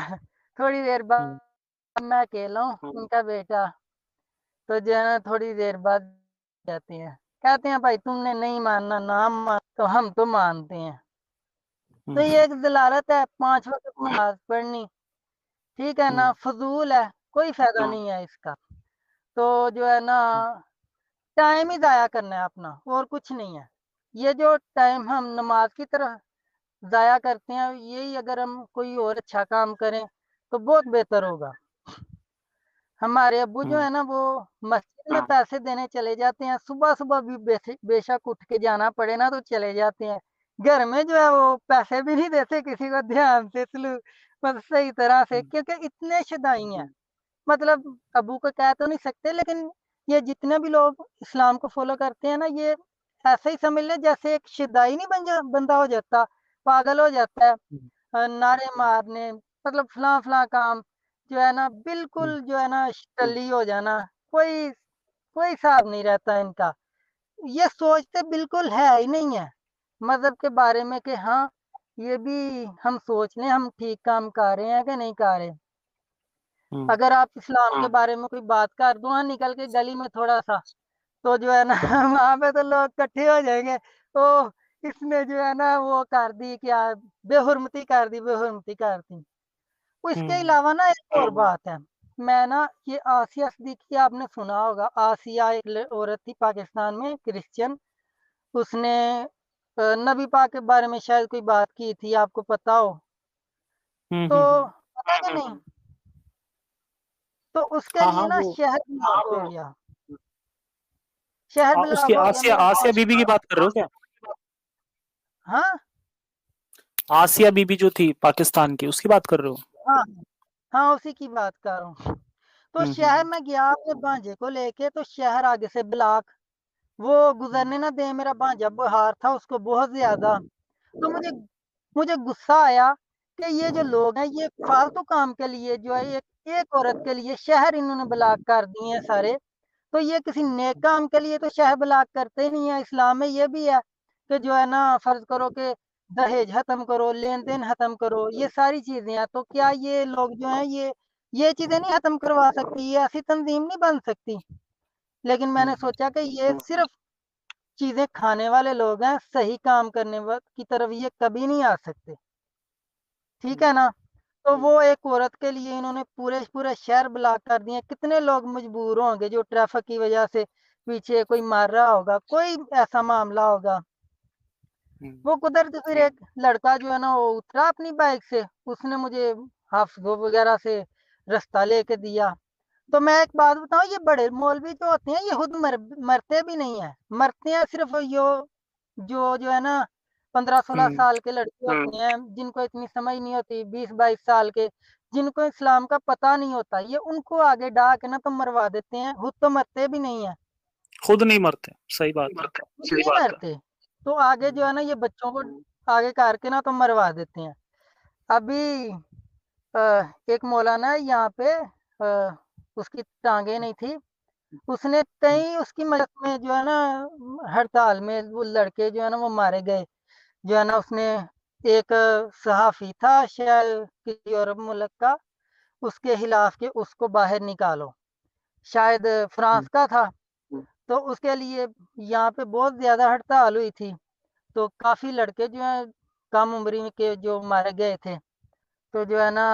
Speaker 2: थोड़ी देर
Speaker 1: हुँ,
Speaker 2: बाद मैं अकेला हूँ उनका बेटा, तो जो है ना थोड़ी देर बाद जाते हैं, कहते हैं भाई तुमने नहीं मानना ना मान, तो हम तो मानते हैं। तो ये एक दलालत है 5 वक्त नमाज पढ़नी, ठीक है ना, फजूल है, कोई फायदा नहीं है इसका। तो जो है ना टाइम ही जाया करना है अपना, और कुछ नहीं है। ये जो टाइम हम नमाज की तरफ जाया करते हैं, यही अगर हम कोई और अच्छा काम करें तो बहुत बेहतर होगा। हमारे अब्बू जो है ना वो मस्जिद में पैसे देने चले जाते हैं, सुबह सुबह भी बेशक उठ के जाना पड़े ना तो चले जाते हैं। घर में जो है वो पैसे भी नहीं देते किसी को ध्यान से मतलब सही तरह से, क्योंकि इतने शदाई हैं। मतलब अबू को कह तो नहीं सकते, लेकिन ये जितने भी लोग इस्लाम को फॉलो करते हैं ना, ये ऐसे ही समझ ले जैसे एक शिदाई नहीं बंदा हो जाता, पागल हो जाता है, नारे मारने, मतलब फलां फलां काम, जो है ना बिल्कुल जो है ना टल्ली हो जाना, कोई कोई हिसाब नहीं रहता इनका। ये सोचते बिल्कुल है ही नहीं है मज़हब के बारे में कि हाँ, ये भी हम सोच लें हम ठीक काम कर रहे हैं कि नहीं कर रहे। अगर आप इस्लाम के बारे में कोई बात कर दो हाँ, निकल के गली में थोड़ा-सा, तो जो है ना वहाँ पे तो लोग इकट्ठे हो जाएँगे। ओह! इसने जो है ना वो कर दी क्या, बेहुरमती कर दी। उसके अलावा ना एक और बात है। मैं ना ये आसिया सिद्दीकी आपने सुना होगा, आसिया एक औरत थी पाकिस्तान में क्रिश्चियन। उसने नबी पाक के बारे में शायद कोई बात की थी, आपको पता हो। तो पता है कि नहीं? तो उसके
Speaker 1: हाँ
Speaker 2: लिए
Speaker 1: हाँ
Speaker 2: ना
Speaker 1: वो
Speaker 2: शहर ब्लॉक हो गया। शहर
Speaker 1: उसकी
Speaker 2: ब्लॉक हो गया
Speaker 1: आसिया
Speaker 2: मेरा
Speaker 1: आसिया बीबी की बात कर रहे हो क्या?
Speaker 2: हाँ,
Speaker 1: आसिया बीबी जो थी पाकिस्तान की, उसकी बात कर रहे हो?
Speaker 2: हाँ, हाँ, उसी की बात कर रहा हूँ। तो
Speaker 1: हम्म
Speaker 2: शहर में गया अपने भांजे को लेके, तो शहर आगे से ब्लॉक, वो गुज़रने ना दे, मेरा भांजा बाहर था उसको बहुत ज़्यादा। तो मुझे मुझे गुस्सा आया कि ये जो लोग हैं ये फालतू काम के लिए जो है एक औरत के लिए शहर इन्होंने ब्लॉक कर दिए हैं सारे। तो ये किसी नेक काम के लिए तो शहर ब्लॉक करते ही नहीं है। इस्लाम में ये भी है कि जो है ना फ़र्ज़ करो कि दहेज ख़त्म करो, लेन-देन ख़त्म करो, ये सारी चीज़ें हैं। तो क्या ये लोग जो हैं ये चीज़ें नहीं ख़त्म करवा सकती? ये ऐसी तंज़ीम नहीं बन सकती? लेकिन मैंने सोचा कि ये सिर्फ़ चीज़ें खाने वाले लोग हैं, सही काम करने की तरफ ये कभी नहीं आ सकते। ठीक है ना? तो वो एक औरत के लिए इन्होंने पूरे शहर ब्लॉक कर दिए। कितने लोग मजबूर होंगे जो ट्रैफ़िक की वज़ह से पीछे कोई मर रहा होगा, कोई ऐसा मामला होगा। वो कुदरती फिर एक लड़का जो है ना वो उतरा अपनी बाइक से, उसने मुझे हाफ़िज़ों वग़ैरह से रास्ता लेके दिया। तो मैं एक बात बताऊँ, ये बड़े मौलवी जो होते हैं ये खुद मरते भी नहीं हैं। मरते हैं सिर्फ़ जो है ना 15-16 साल के लड़के होते हैं, जिनको इतनी समझ नहीं होती, 20-22 साल के, जिनको इस्लाम का पता नहीं होता, ये उनको आगे डा के ना तो मरवा देते हैं, खुद तो मरते भी नहीं हैं।
Speaker 1: खुद नहीं मरते, सही बात है।
Speaker 2: खुद नहीं मरते, तो आगे जो है ना ये बच्चों को आगे करके ना तो मरवा देते हैं। अभी अ, एक मौलाना है यहाँ पे, उसकी टाँगें नहीं थी, उसने कई उसकी मदद में जो है ना हड़ताल में वो लड़के जो है ना वो मारे गए। जो है ना उसने एक सहाफ़ी था शायद किसी अरब मुल्क का, उसके खिलाफ के उसको बाहर निकालो, शायद फ्रांस का था। तो उसके लिए यहाँ पे बहुत ज़्यादा हड़ताल हुई थी, तो काफ़ी लड़के जो हैं कम उम्री में के जो मारे गए थे। तो जो है ना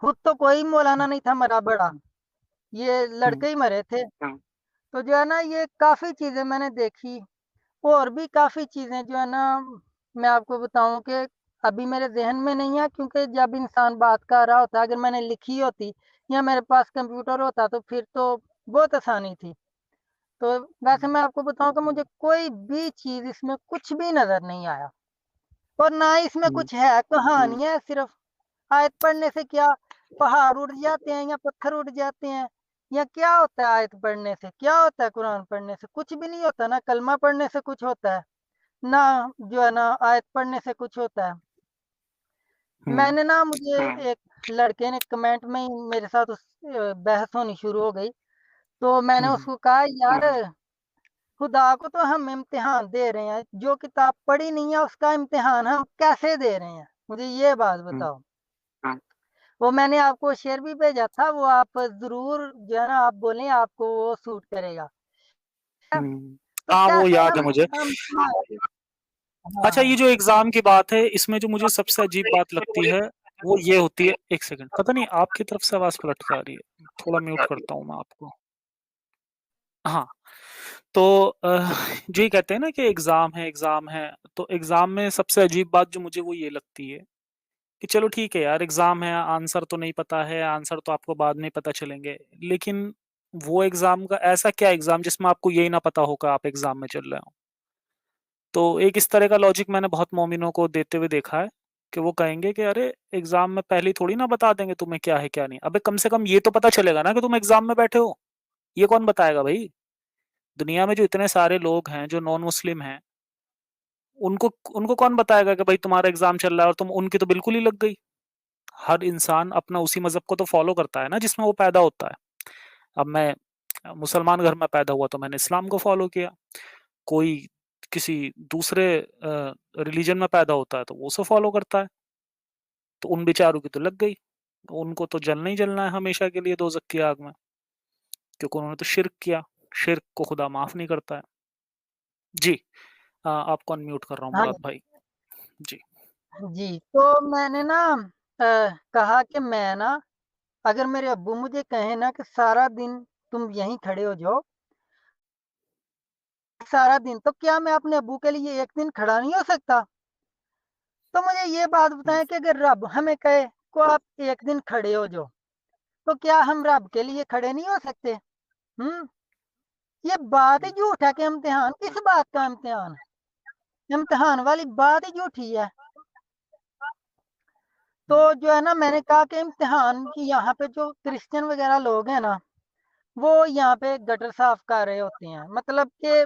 Speaker 2: खुद तो कोई मौलाना नहीं था मरा बड़ा, ये लड़के ही मरे थे। तो जो है ना ये काफ़ी चीज़ें मैंने देखी, और भी काफ़ी चीज़ें जो है ना मैं आपको बताऊँ कि अभी मेरे ज़हन में नहीं है, क्योंकि जब इंसान बात कर रहा होता है, अगर मैंने लिखी होती या मेरे पास कंप्यूटर होता तो फिर तो बहुत आसानी थी। तो वैसे मैं आपको बताऊँ कि मुझे कोई भी चीज़ इसमें कुछ भी नज़र नहीं आया, और ना ही इसमें कुछ है, कहानी है सिर्फ़। आयत पढ़ने से क्या पहाड़ उड़ जाते हैं या पत्थर उड़ जाते हैं, या क्या होता है आयत पढ़ने से? क्या होता है कुरान पढ़ने से? कुछ भी नहीं होता, ना कलमा पढ़ने से कुछ होता है, ना जो है ना आयत पढ़ने से कुछ होता है। मैंने ना मुझे एक लड़के ने कमेंट में ही मेरे साथ बहस होनी शुरू हो गई। तो मैंने उसको कहा यार खुदा को तो हम इम्तिहान दे रहे हैं, जो किताब पढ़ी नहीं है उसका इम्तिहान हम कैसे दे रहे हैं? मुझे ये बात बताओ। वो मैंने आपको शेयर भी भेजा था, वो आप ज़रूर जो है ना आप बोलें आपको वो सूट करेगा। तो
Speaker 1: हाँ वो
Speaker 2: कैसे
Speaker 1: याद है मुझे।
Speaker 2: हम
Speaker 1: अच्छा, ये
Speaker 2: हाँ
Speaker 1: जो एग्जाम की बात है, इसमें जो मुझे सबसे अजीब बात लगती है वो ये होती है, एक सेकंड, पता नहीं आपकी तरफ से आवाज पलट के आ रही है, थोड़ा म्यूट करता हूँ मैं आपको। हाँ, तो जो ये कहते हैं ना कि एग्जाम है, तो एग्जाम में सबसे अजीब बात जो मुझे वो ये लगती है कि चलो ठीक है यार, एग्जाम है, आंसर तो नहीं पता है, आंसर तो आपको बाद में पता चलेंगे, लेकिन वो एग्जाम का ऐसा क्या एग्जाम जिसमें आपको यही ना पता होगा आप एग्जाम में चल रहे हो। तो एक इस तरह का लॉजिक मैंने बहुत मोमिनों को देते हुए देखा है कि वो कहेंगे कि अरे एग्जाम में पहले ही थोड़ी ना बता देंगे तुम्हें क्या है क्या नहीं, अबे कम से कम ये तो पता चलेगा ना कि तुम एग्जाम में बैठे हो। ये कौन बताएगा भाई? दुनिया में जो इतने सारे लोग हैं जो नॉन मुस्लिम हैं, उनको उनको कौन बताएगा कि भाई तुम्हारा एग्जाम चल रहा है और तुम, उनकी तो बिल्कुल ही लग गई। हर इंसान अपना उसी मजहब को तो फॉलो करता है ना जिसमें वो पैदा होता है। अब मैं मुसलमान घर में पैदा हुआ तो मैंने इस्लाम को फॉलो किया, कोई किसी दूसरे रिलीजन में पैदा होता है तो वो उसे फॉलो करता है। तो उन बेचारों की तो लग गई, उनको तो जलना ही जलना है हमेशा के लिए दोजक की आग में, क्योंकि उन्होंने तो शिर्क किया। शिर्क को खुदा माफ नहीं करता है। जी, आपको अनम्यूट कर रहा हूँ
Speaker 2: हाँ
Speaker 1: मुराद भाई। जी।
Speaker 2: जी, तो मैंने ना कहा कि मैं ना अगर मेरे अब्बू मुझे कहें ना कि सारा दिन तुम यहीं खड़े हो जाओ, सारा दिन, तो क्या मैं अपने अब्बू के लिए 1 दिन खड़ा नहीं हो सकता? तो मुझे ये बात
Speaker 1: हम्म,
Speaker 2: बताएँ कि अगर रब हमें कहे को आप 1 दिन खड़े हो जाओ, तो क्या हम रब के लिए खड़े नहीं हो सकते? हुँ? ये बात ही
Speaker 1: हम्म,
Speaker 2: झूठ है कि इम्तिहान, किस बात का इम्तिहान? इम्तिहान वाली बात ही झूठी है। तो
Speaker 1: हम्म,
Speaker 2: जो है ना, मैंने कहा कि इम्तिहान की यहाँ पे जो क्रिश्चियन वगैरह लोग हैं ना, वो यहाँ पे गटर साफ कर रहे होते हैं। मतलब कि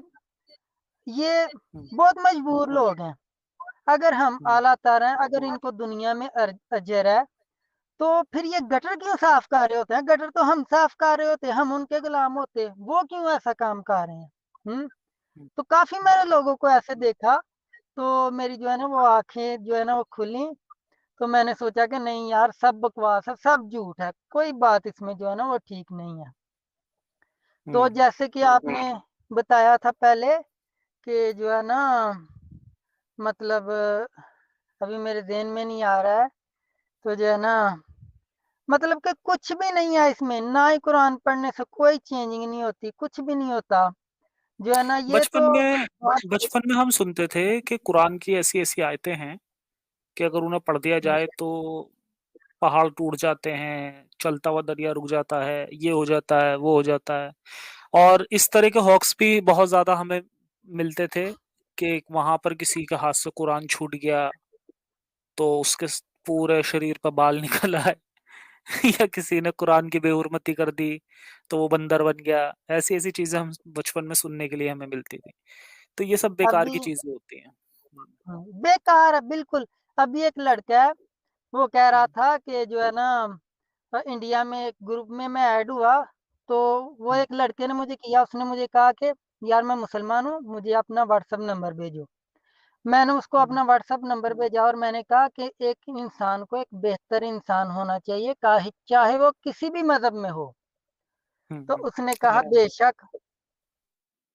Speaker 2: ये
Speaker 1: हम्म,
Speaker 2: बहुत मजबूर लोग हैं। अगर हम
Speaker 1: हम्म,
Speaker 2: अल्लाह ताला हैं, अगर इनको दुनिया में अजर है, तो फिर ये गटर क्यों साफ कर रहे होते हैं? गटर तो हम साफ कर रहे होते, हम उनके गुलाम होते। वो क्यों ऐसा काम कर रहे हैं? हुँ?
Speaker 1: हम्म,
Speaker 2: तो काफ़ी मैंने लोगों को ऐसे देखा, तो मेरी जो है ना वो आँखें जो है ना वो खुली। तो मैंने सोचा कि नहीं यार, सब बकवास है, सब झूठ है, कोई बात इसमें जो है ना वो ठीक नहीं है। तो
Speaker 1: हम्म,
Speaker 2: जैसे कि आपने बताया था पहले कि जो है ना, मतलब अभी मेरे ज़हन में नहीं आ रहा है, तो जो है ना, मतलब कि कुछ भी नहीं है इसमें, ना ही कुरान पढ़ने से कोई चेंजिंग नहीं होती, कुछ भी नहीं होता। जो है ना ये
Speaker 1: बचपन
Speaker 2: तो
Speaker 1: में
Speaker 2: बात।
Speaker 1: बचपन में हम सुनते थे कि कुरान की ऐसी ऐसी आयतें हैं कि अगर उन्हें पढ़ दिया जाए तो पहाड़ टूट जाते हैं, चलता हुआ दरिया रुक जाता है, ये हो जाता है, वो हो जाता है। और इस तरह के हॉक्स भी बहुत ज्यादा हमें मिलते थे कि वहां पर किसी के हाथ से कुरान छूट गया तो उसके पूरे शरीर पर बाल निकल आए या किसी ने कुरान की बेहुरमती कर दी तो वो बंदर बन गया। ऐसी ऐसी चीजें हम बचपन में सुनने के लिए हमें मिलती थी। तो ये सब बेकार
Speaker 2: अभी
Speaker 1: की चीजें होती हैं।
Speaker 2: बेकार है बिल्कुल। अभी एक लड़का है, वो कह रहा
Speaker 1: हम्म,
Speaker 2: था कि जो है ना इंडिया में एक ग्रुप में मैं ऐड हुआ, तो वो
Speaker 1: हम्म,
Speaker 2: एक लड़के ने मुझे किया, उसने मुझे कहा कि यार मैं मुसलमान हूँ, मुझे अपना व्हाट्सएप नंबर भेजो। मैंने उसको
Speaker 1: हम्म,
Speaker 2: अपना व्हाट्सएप नंबर भेजा और मैंने कहा कि एक इंसान को एक बेहतर इंसान होना चाहिए, काहे चाहे वो किसी भी मज़हब में हो। तो उसने कहा
Speaker 1: राइट।
Speaker 2: बेशक।
Speaker 1: हम्म,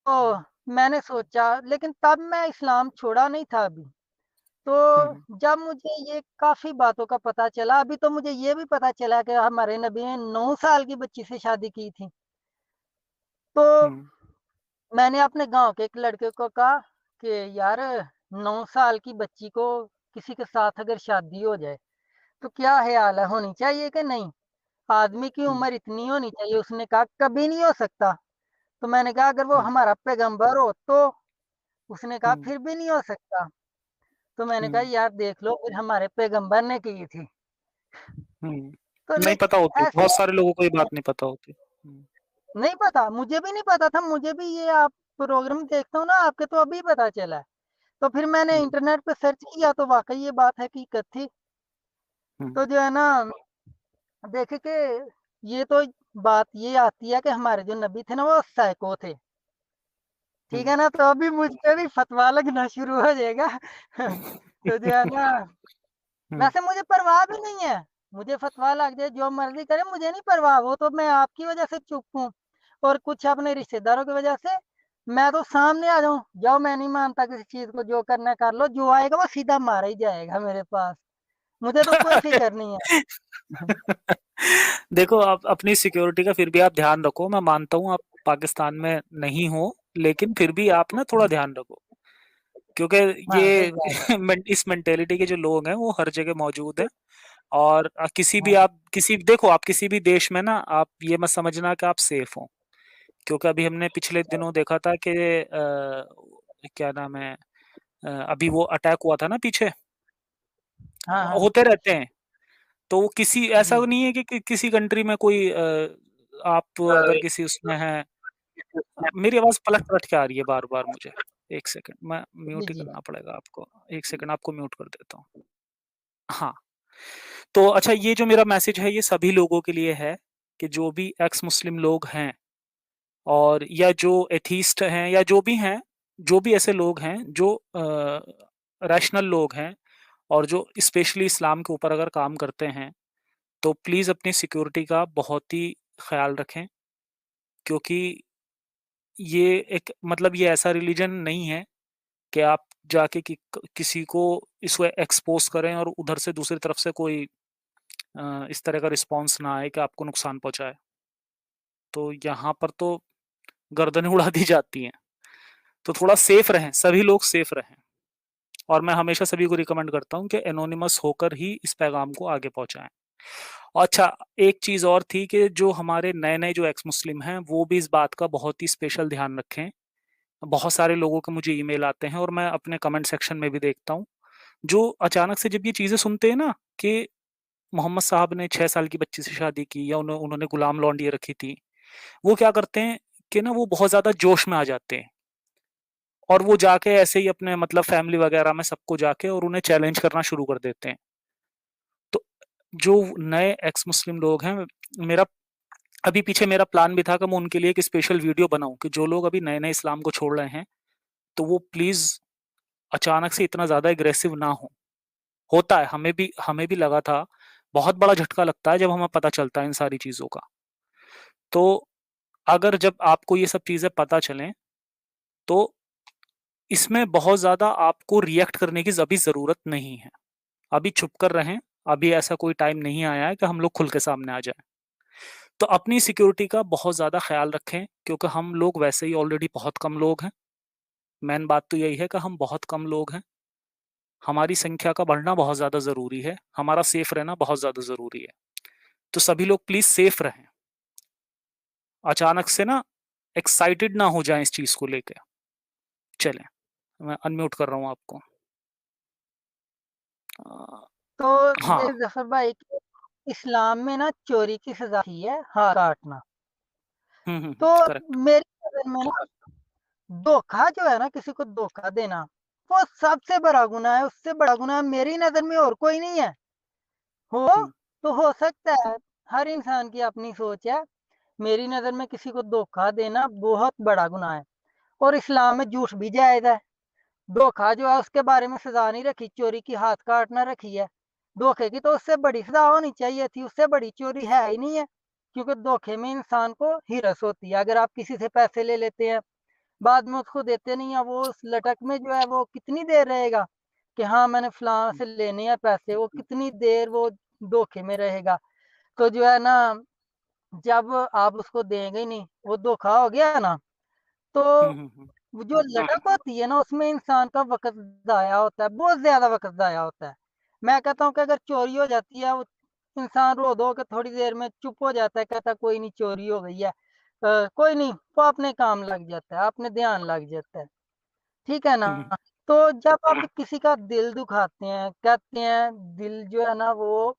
Speaker 2: तो मैंने सोचा, लेकिन तब मैं इस्लाम छोड़ा नहीं था अभी।
Speaker 1: हम्म,
Speaker 2: तो जब मुझे ये काफ़ी बातों का पता चला, अभी तो मुझे ये भी पता चला कि हमारे नबी ने 9 साल की बच्ची से शादी की थी। तो
Speaker 1: हम्म,
Speaker 2: मैंने अपने गाँव के एक लड़के को कहा कि यार, 9 साल की बच्ची को किसी के साथ अगर शादी हो जाए, तो क्या ख़्याल है, होनी चाहिए कि नहीं? आदमी की
Speaker 1: हम्म,
Speaker 2: उम्र इतनी होनी चाहिए। उसने कहा कभी नहीं हो सकता। तो मैंने कहा अगर वो
Speaker 1: हम्म,
Speaker 2: हमारा पैगंबर हो तो? उसने कहा
Speaker 1: हम्म,
Speaker 2: फिर भी नहीं हो सकता। तो मैंने कहा
Speaker 1: हम्म,
Speaker 2: यार देख लो, फिर हमारे पैगंबर ने की थी। तो
Speaker 1: नहीं पता
Speaker 2: लेकिन
Speaker 1: होती,
Speaker 2: ऐसे
Speaker 1: बहुत सारे लोगों को ये बात नहीं पता होती।
Speaker 2: नहीं पता, मुझे भी नहीं पता था। मुझे भी ये आप प्रोग्राम देखता हूँ ना आपके, तो अभी पता चला है। तो फिर मैंने
Speaker 1: हम्म,
Speaker 2: इंटरनेट पे सर्च किया तो वाक़ई ये बात हकीकत थी।
Speaker 1: हम्म,
Speaker 2: तो जो है ना, देखे कि ये तो बात ये आती है कि हमारे जो नबी थे ना वो साइको थे। ठीक
Speaker 1: हम्म,
Speaker 2: है ना? तो अभी मुझ पे भी फतवा लगना शुरू हो जाएगा। तो जो है ना,
Speaker 1: हम्म,
Speaker 2: वैसे मुझे परवाह भी नहीं है। मुझे फतवा लग जाए, जो मर्ज़ी करे, मुझे नहीं परवाह। वो तो मैं आपकी वज़ह से चुप हूँ और कुछ अपने रिश्तेदारों की वज़ह से मैं तो सामने आ जाऊं, जाओ मैं नहीं मानता किसी चीज को, जो करना है कर लो, जो आएगा वो सीधा मारा ही जाएगा मेरे पास, मुझे तो कोई
Speaker 1: अरे
Speaker 2: फिक्र नहीं है।
Speaker 1: देखो, आप अपनी सिक्योरिटी का फिर भी आप ध्यान रखो। मैं मानता हूँ आप पाकिस्तान में नहीं हो, लेकिन फिर भी आप ना थोड़ा ध्यान रखो, क्योंकि
Speaker 2: हाँ सही
Speaker 1: ये
Speaker 2: बात है।
Speaker 1: इस मेंटेलिटी के जो लोग हैं वो हर जगह मौजूद हैं। और किसी भी,
Speaker 2: हाँ
Speaker 1: आप किसी देखो, आप किसी भी देश में ना, आप ये मत समझना कि आप सेफ हो, क्योंकि अभी हमने पिछले दिनों देखा था कि क्या नाम है, अभी वो अटैक हुआ था ना पीछे,
Speaker 2: हाँ हाँ।
Speaker 1: होते रहते हैं। तो वो किसी ऐसा
Speaker 2: जी।
Speaker 1: नहीं है कि किसी कंट्री में कोई आप अगर किसी उसमें है। मेरी आवाज पलट पलट के आ रही है बार बार मुझे। एक सेकंड, मैं
Speaker 2: जी
Speaker 1: म्यूट ही
Speaker 2: जी।
Speaker 1: करना पड़ेगा आपको। एक सेकंड, आपको म्यूट कर देता हूँ। हाँ, तो अच्छा, ये जो मेरा मैसेज है ये सभी लोगों के लिए है, कि जो भी एक्स मुस्लिम लोग हैं, और या जो एथीस्ट हैं, या जो भी हैं, जो भी ऐसे लोग हैं जो रैशनल लोग हैं, और जो स्पेशली इस्लाम के ऊपर अगर काम करते हैं, तो प्लीज़ अपनी सिक्योरिटी का बहुत ही ख्याल रखें। क्योंकि ये एक, मतलब ये ऐसा रिलीजन नहीं है कि आप जाके किसी को इसको एक्सपोज करें और उधर से दूसरी तरफ से कोई इस तरह का रिस्पॉन्स ना आए कि आपको नुकसान पहुंचाए। तो यहाँ पर तो गर्दनें उड़ा दी जाती हैं। तो थोड़ा सेफ रहें, सभी लोग सेफ रहें। और मैं हमेशा सभी को रिकमेंड करता हूँ कि एनोनिमस होकर ही इस पैगाम को आगे पहुंचाएं। अच्छा, एक चीज और थी कि जो हमारे नए नए जो एक्स मुस्लिम हैं वो भी इस बात का बहुत ही स्पेशल ध्यान रखें। बहुत सारे लोगों के मुझे ईमेल आते हैं और मैं अपने कमेंट सेक्शन में भी देखता हूँ, जो अचानक से जब ये चीजें सुनते हैं ना, कि मोहम्मद साहब ने 6 साल की बच्ची से शादी की, या उन्होंने गुलाम लौंडिया रखी थी, वो क्या करते हैं कि ना, वो बहुत ज्यादा जोश में आ जाते हैं, और वो जाके ऐसे ही अपने मतलब फैमिली वगैरह में सबको जाके और उन्हें चैलेंज करना शुरू कर देते हैं। तो जो नए एक्स मुस्लिम लोग हैं, मेरा अभी पीछे मेरा प्लान भी था कि मैं उनके लिए एक स्पेशल वीडियो बनाऊं, कि जो लोग अभी नए नए इस्लाम को छोड़ रहे हैं, तो वो प्लीज अचानक से इतना ज्यादा एग्रेसिव ना हो। होता है, हमें भी लगा था, बहुत बड़ा झटका लगता है जब हमें पता चलता है इन सारी चीजों का। तो अगर जब आपको ये सब चीजें पता चलें, तो इसमें बहुत ज्यादा आपको रिएक्ट करने की अभी जरूरत नहीं है। अभी छुप कर रहें। अभी ऐसा कोई टाइम नहीं आया है कि हम लोग खुल के सामने आ जाएं। तो अपनी सिक्योरिटी का बहुत ज्यादा ख्याल रखें, क्योंकि हम लोग वैसे ही ऑलरेडी बहुत कम लोग हैं। मेन बात तो यही है कि हम बहुत कम लोग हैं। हमारी संख्या का बढ़ना बहुत ज्यादा जरूरी है, हमारा सेफ रहना बहुत ज्यादा जरूरी है। तो सभी लोग प्लीज सेफ रहें। अचानक से ना एक्साइटेड ना हो जाएं इस चीज को लेके। चलें, मैं अनम्यूट कर रहा हूँ आपको। अ,
Speaker 2: तो
Speaker 1: हाँ।
Speaker 2: जैसे जफर भाई, इस्लाम में ना चोरी की सजा ही है हाथ काटना। तो
Speaker 1: करेक्ट।
Speaker 2: मेरी नजर में ना धोखा जो है ना, किसी को धोखा देना, वो सबसे बड़ा गुनाह है, उससे बड़ा गुनाह मेरी नजर में और कोई नहीं है। हो
Speaker 1: हम्म
Speaker 2: तो हो सकता है, हर इंसान की अपनी सोच है। मेरी नजर में किसी को धोखा देना बहुत बड़ा गुनाह है, और इस्लाम में झूठ भी जायज है। धोखा जो है उसके बारे में सजा नहीं रखी, चोरी की हाथ काटना रखी है। धोखे की तो उससे बड़ी सजा होनी चाहिए थी, उससे बड़ी चोरी है ही नहीं है। क्योंकि धोखे में इंसान को हिरस होती है। अगर आप किसी से पैसे ले लेते हैं, बाद में उसको देते नहीं है, वो उस लटक में जो है वो कितनी देर रहेगा कि हाँ मैंने फलां से लेने हैं पैसे, वो कितनी देर वो धोखे में रहेगा। तो जो है ना, जब आप उसको देंगे ही नहीं, वो धोखा हो गया ना, तो
Speaker 1: हम्म
Speaker 2: वो जो लटक होती है ना, उसमें इंसान का वक़्त ज़ाया होता है, बहुत ज़्यादा वक़्त ज़ाया होता है। मैं कहता हूँ कि अगर चोरी हो जाती है, वो इंसान रो-धो के थोड़ी देर में चुप हो जाता है, कहता है कोई नहीं, चोरी हो गई है। कोई नहीं, वो अपने काम लग जाता है, अपने ध्यान लग जाता है। ठीक है ना?
Speaker 1: हम्म
Speaker 2: तो जब आप किसी का दिल दुखाते हैं, कहते हैं दिल जो है ना वो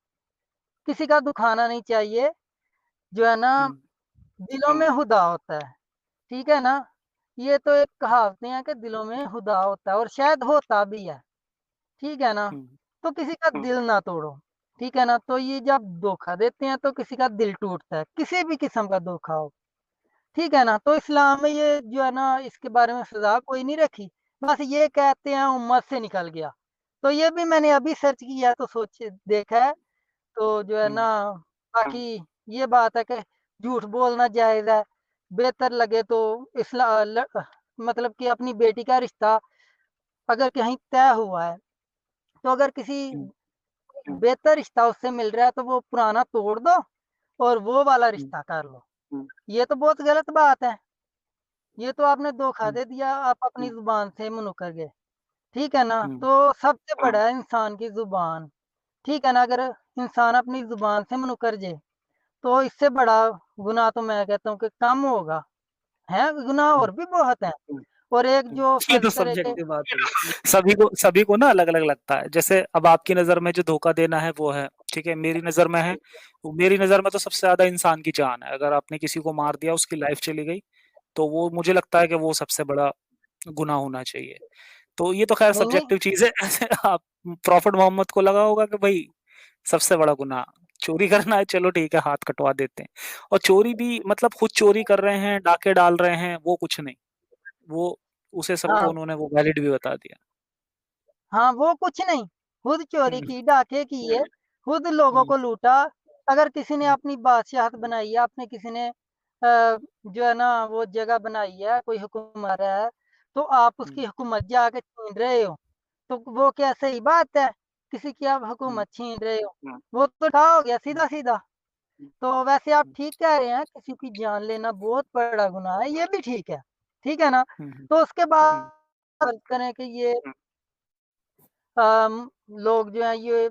Speaker 2: किसी का दुखाना नहीं चाहिए, जो है ना
Speaker 1: हम्म
Speaker 2: दिलों में हुदा होता है। ठीक है ना? ये तो एक कहावतें हैं कि दिलों में खुदा होता है, और शायद होता भी है। ठीक है ना?
Speaker 1: हम्म
Speaker 2: तो किसी का दिल ना तोड़ो। ठीक है ना? तो ये जब धोखा देते हैं तो किसी का दिल टूटता है, किसी भी किस्म का धोखा हो। ठीक है ना? तो इस्लाम में ये जो है ना, इसके बारे में सज़ा कोई नहीं रखी। बस ये कहते हैं उम्मत से निकल गया। तो ये भी मैंने अभी सर्च किया तो देखा है। तो जो है
Speaker 1: हम्म
Speaker 2: ना, बाकी ये बात है कि झूठ बोलना जायज़ है। बेहतर लगे तो मतलब कि अपनी बेटी का रिश्ता अगर कहीं तय हुआ है, तो अगर किसी बेहतर रिश्ता उससे मिल रहा है तो वो पुराना तोड़ दो और वो वाला रिश्ता कर लो। ये तो बहुत गलत बात है। ये तो आपने धोखा दे दिया, आप अपनी ज़ुबान से मुनक्कर गए, ठीक है ना? तो सबसे बड़ा है इंसान की ज़ुबान, ठीक है ना? अगर इंसान अपनी ज़ुबान से मुनक्कर जाए, तो इससे बड़ा गुनाह तो मैं कहता हूँ कि कम होगा। हैं, गुनाह और भी बहुत हैं। और एक जो
Speaker 1: ये
Speaker 2: फ़र्ज़
Speaker 1: तो
Speaker 2: करे कि
Speaker 1: सब्जेक्टिव बात है। सभी को ना अलग-अलग लगता है। जैसे अब आपकी नज़र में जो धोखा देना है वो है, ठीक है? मेरी नज़र में है, मेरी नज़र में तो सबसे ज़्यादा इंसान की जान है। अगर आपने किसी को मार दिया, उसकी लाइफ़ चली गई, तो वो मुझे लगता है कि वो सबसे बड़ा गुनाह होना चाहिए। तो ये तो ख़ैर
Speaker 2: नहीं, नहीं।
Speaker 1: सब्जेक्टिव चीज़ है। ऐसे आप प्रॉफ़ेट मोहम्मद को लगा होगा कि भई सबसे बड़ा गुनाह चोरी करना है, चलो ठीक है, हाथ कटवा देते हैं। और चोरी भी मतलब खुद चोरी कर रहे हैं, डाके डाल रहे हैं, वो कुछ नहीं। वो उसे सबको
Speaker 2: हाँ,
Speaker 1: उन्होंने वो वैलिड भी बता दिया।
Speaker 2: हाँ, वो कुछ नहीं, खुद चोरी
Speaker 1: हुँ,
Speaker 2: की, डाके किए, खुद लोगों
Speaker 1: हुँ,
Speaker 2: को लूटा। अगर किसी ने
Speaker 1: हुँ,
Speaker 2: अपनी बादशाहत बनाई है, आपने किसी ने जो है ना वो जगह बनाई है, कोई हुकूमत है, तो आप
Speaker 1: हुँ,
Speaker 2: उसकी हुकूमत जाके छीन रहे हो, तो वो क्या सही बात है? किसी की आप
Speaker 1: हुँ,
Speaker 2: हुकूमत छीन रहे हो, वो तो था हो गया
Speaker 1: हुँ,
Speaker 2: सीधा-सीधा। तो वैसे आप
Speaker 1: हुँ,
Speaker 2: ठीक कह रहे हैं, किसी की जान लेना बहुत बड़ा गुनाह है, ये भी ठीक है ना?
Speaker 1: हुँ, हुँ,
Speaker 2: तो उसके
Speaker 1: हुँ,
Speaker 2: बाद फर्ज़ करें कि ये लोग जो हैं ये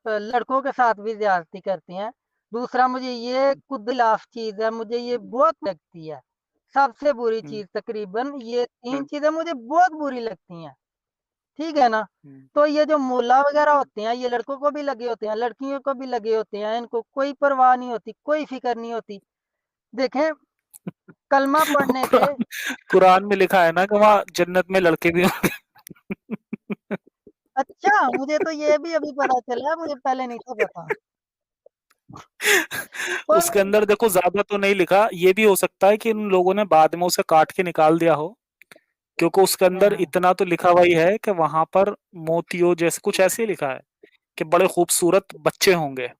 Speaker 2: लड़कों के साथ भी ज़्यादती करती हैं। दूसरा मुझे ये खुदिलाफ़ चीज़ है, मुझे ये बहुत लगती है। सबसे बुरी
Speaker 1: हुँ,
Speaker 2: चीज़ तकरीबन ये 3 चीज़ें मुझे बहुत बुरी लगती हैं, ठीक है ना?
Speaker 1: हुँ।
Speaker 2: तो ये जो मुल्ला वग़ैरह होते हैं, ये लड़कों को भी लगे होते हैं, लड़कियों को भी लगे होते हैं, इनको कोई परवाह नहीं होती, कोई फ़िक्र नहीं होती। देखें, कलमा पढ़ने से
Speaker 1: कुरान कुरान में लिखा है ना कि वहाँ जन्नत में लड़के भी होंगे।
Speaker 2: अच्छा, मुझे तो ये भी अभी पता चला, मुझे पहले नहीं था पता। और
Speaker 1: उसके अंदर देखो ज़्यादा तो नहीं लिखा, ये भी हो सकता है कि इन लोगों ने बाद में उसे काट के निकाल दिया हो, क्योंकि उसके
Speaker 2: हाँ,
Speaker 1: अंदर
Speaker 2: हाँ।
Speaker 1: इतना तो लिखा हुआ ही है कि वहाँ पर मोतियों जैसे कुछ ऐसे ही लिखा है कि बड़े खूबसूरत बच्चे होंगे।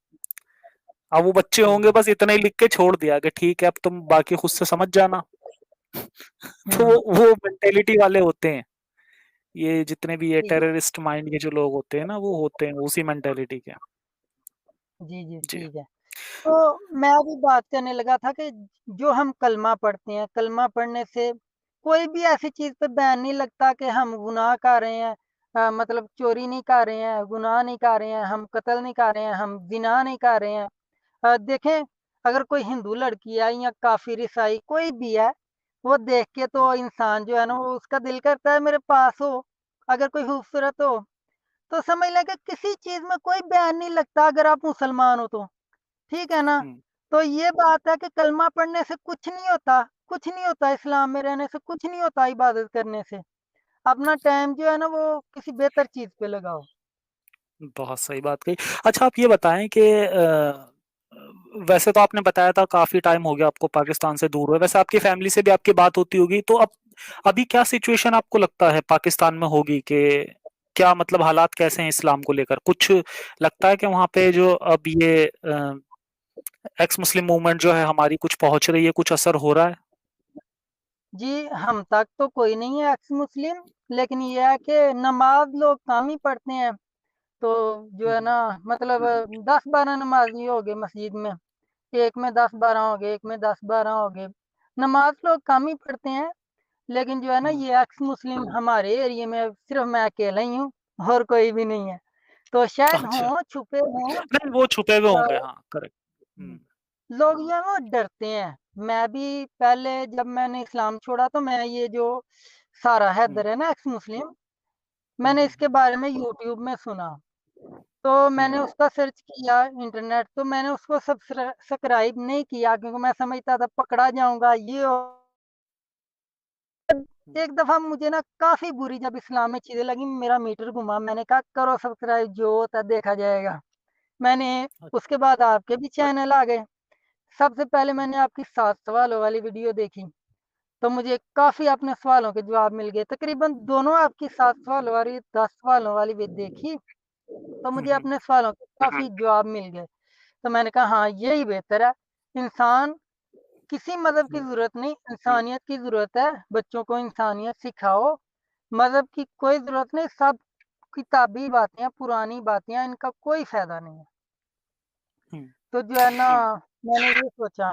Speaker 1: अब वो बच्चे
Speaker 2: जी,
Speaker 1: होंगे
Speaker 2: जी।
Speaker 1: बस इतना ही लिख के छोड़ दिया कि ठीक है अब तुम बाकी खुद से समझ जाना। तो
Speaker 2: हुँ,
Speaker 1: वो मेंटालिटी वाले होते हैं। ये जितने भी ये
Speaker 2: ठीक है।
Speaker 1: टेररिस्ट माइंड के जो लोग होते हैं ना वो होते हैं उसी मेंटालिटी के।
Speaker 2: जी, जी,
Speaker 1: जी।
Speaker 2: ठीक है। तो मैं अभी बात करने लगा था कि जो हम कलमा पढ़ते हैं, कलमा पढ़ने से कोई भी ऐसी चीज़ पे बैन नहीं लगता कि हम गुनाह कर रहे हैं, मतलब चोरी नहीं कर रहे हैं, गुनाह नहीं कर रहे हैं, हम कत्ल नहीं कर रहे हैं, हम ज़िना नहीं कर रहे हैं। देखें, अगर कोई हिंदू लड़की है या काफ़िर, ईसाई कोई भी है, वो देख के तो इंसान जो है ना वो उसका दिल करता है मेरे पास हो। अगर कोई खूबसूरत हो, तो समझ लें कि किसी चीज़ में कोई बैन नहीं लगता अगर आप मुसलमान हो तो। ठीक है ना?
Speaker 1: हुँ।
Speaker 2: तो ये बात है कि कलमा पढ़ने से कुछ नहीं होता इस्लाम में रहने से कुछ नहीं होता इबादत करने से। अपना टाइम जो है ना वो किसी बेहतर चीज़ पे लगाओ।
Speaker 1: बहुत सही बात कही। अच्छा आप ये बताएँ कि वैसे तो आपने बताया था काफ़ी टाइम हो गया आपको पाकिस्तान से दूर हुए। वैसे आपकी फैमिली से भी आपकी बात होती होगी, तो अब अभी क्या सिचुएशन आपको लगता है पाकिस्तान में होगी कि क्या मतलब हालात कैसे हैं इस्लाम को लेकर? कुछ लगता है कि वहाँ पे जो अब ये एक्स मुस्लिम मूवमेंट जो है हमारी कुछ पहुँच रही है, कुछ असर हो रहा है?
Speaker 2: जी, हम तक तो कोई नहीं है एक्स मुस्लिम, लेकिन ये है कि नमाज़ लोग कम ही पढ़ते हैं। तो जो
Speaker 1: हुँ,
Speaker 2: है
Speaker 1: हुँ।
Speaker 2: ना मतलब 10-12 नमाज़ी हो गए मस्जिद में। एक में 10-12 हो गए, एक में 10-12 हो गए। नमाज़ लोग कम ही पढ़ते हैं, लेकिन जो है ना
Speaker 1: हुँ।
Speaker 2: ये एक्स मुस्लिम हमारे एरिये में सिर्फ़ मैं अकेला ही हूँ और कोई भी नहीं है। तो शायद
Speaker 1: अच्छा।
Speaker 2: हों, छुपे हों।
Speaker 1: नहीं वो छुपे हुए
Speaker 2: अ,
Speaker 1: होंगे, हाँ, करेक्ट।
Speaker 2: हुँ,
Speaker 1: हुँ,
Speaker 2: लोग जो है वो डरते हैं। मैं भी पहले जब मैंने इस्लाम छोड़ा तो मैं ये जो सारा
Speaker 1: हुँ,
Speaker 2: हैदर है ना एक्स मुस्लिम,
Speaker 1: हुँ,
Speaker 2: मैंने
Speaker 1: हुँ,
Speaker 2: इसके बारे में यूट्यूब में सुना। तो मैंने
Speaker 1: हुँ,
Speaker 2: उसका सर्च किया इंटरनेट, तो मैंने उसको सब्सक्राइब नहीं किया क्योंकि मैं समझता था पकड़ा जाऊँगा ये
Speaker 1: हुँ।
Speaker 2: एक दफ़ा मुझे ना काफ़ी बुरी जब इस्लाम में चीज़ें लगी, मेरा मीटर घुमा, मैंने कहा करो सब्सक्राइब जो होता है देखा जाएगा। मैंने उसके बाद आपके भी चैनल आ गए। सबसे पहले मैंने आपकी 7 सवालों वाली वीडियो देखी, तो मुझे काफ़ी अपने सवालों के जवाब मिल गए। तकरीबन दोनों आपकी 7 सवालों वाली 10 सवालों वाली देखी, तो
Speaker 1: हुँ,
Speaker 2: मुझे
Speaker 1: हुँ,
Speaker 2: अपने सवालों के काफ़ी जवाब मिल गए। तो मैंने कहा हाँ, यही बेहतर है। इंसान किसी मज़हब की ज़रूरत नहीं, इंसानियत की ज़रूरत है। बच्चों को इंसानियत सिखाओ, मज़हब की कोई ज़रूरत नहीं, सब किताबी बातें हैं, पुरानी बातें हैं, इनका कोई फ़ायदा नहीं है।
Speaker 1: हुँ,
Speaker 2: तो जो है ना, मैंने ये सोचा,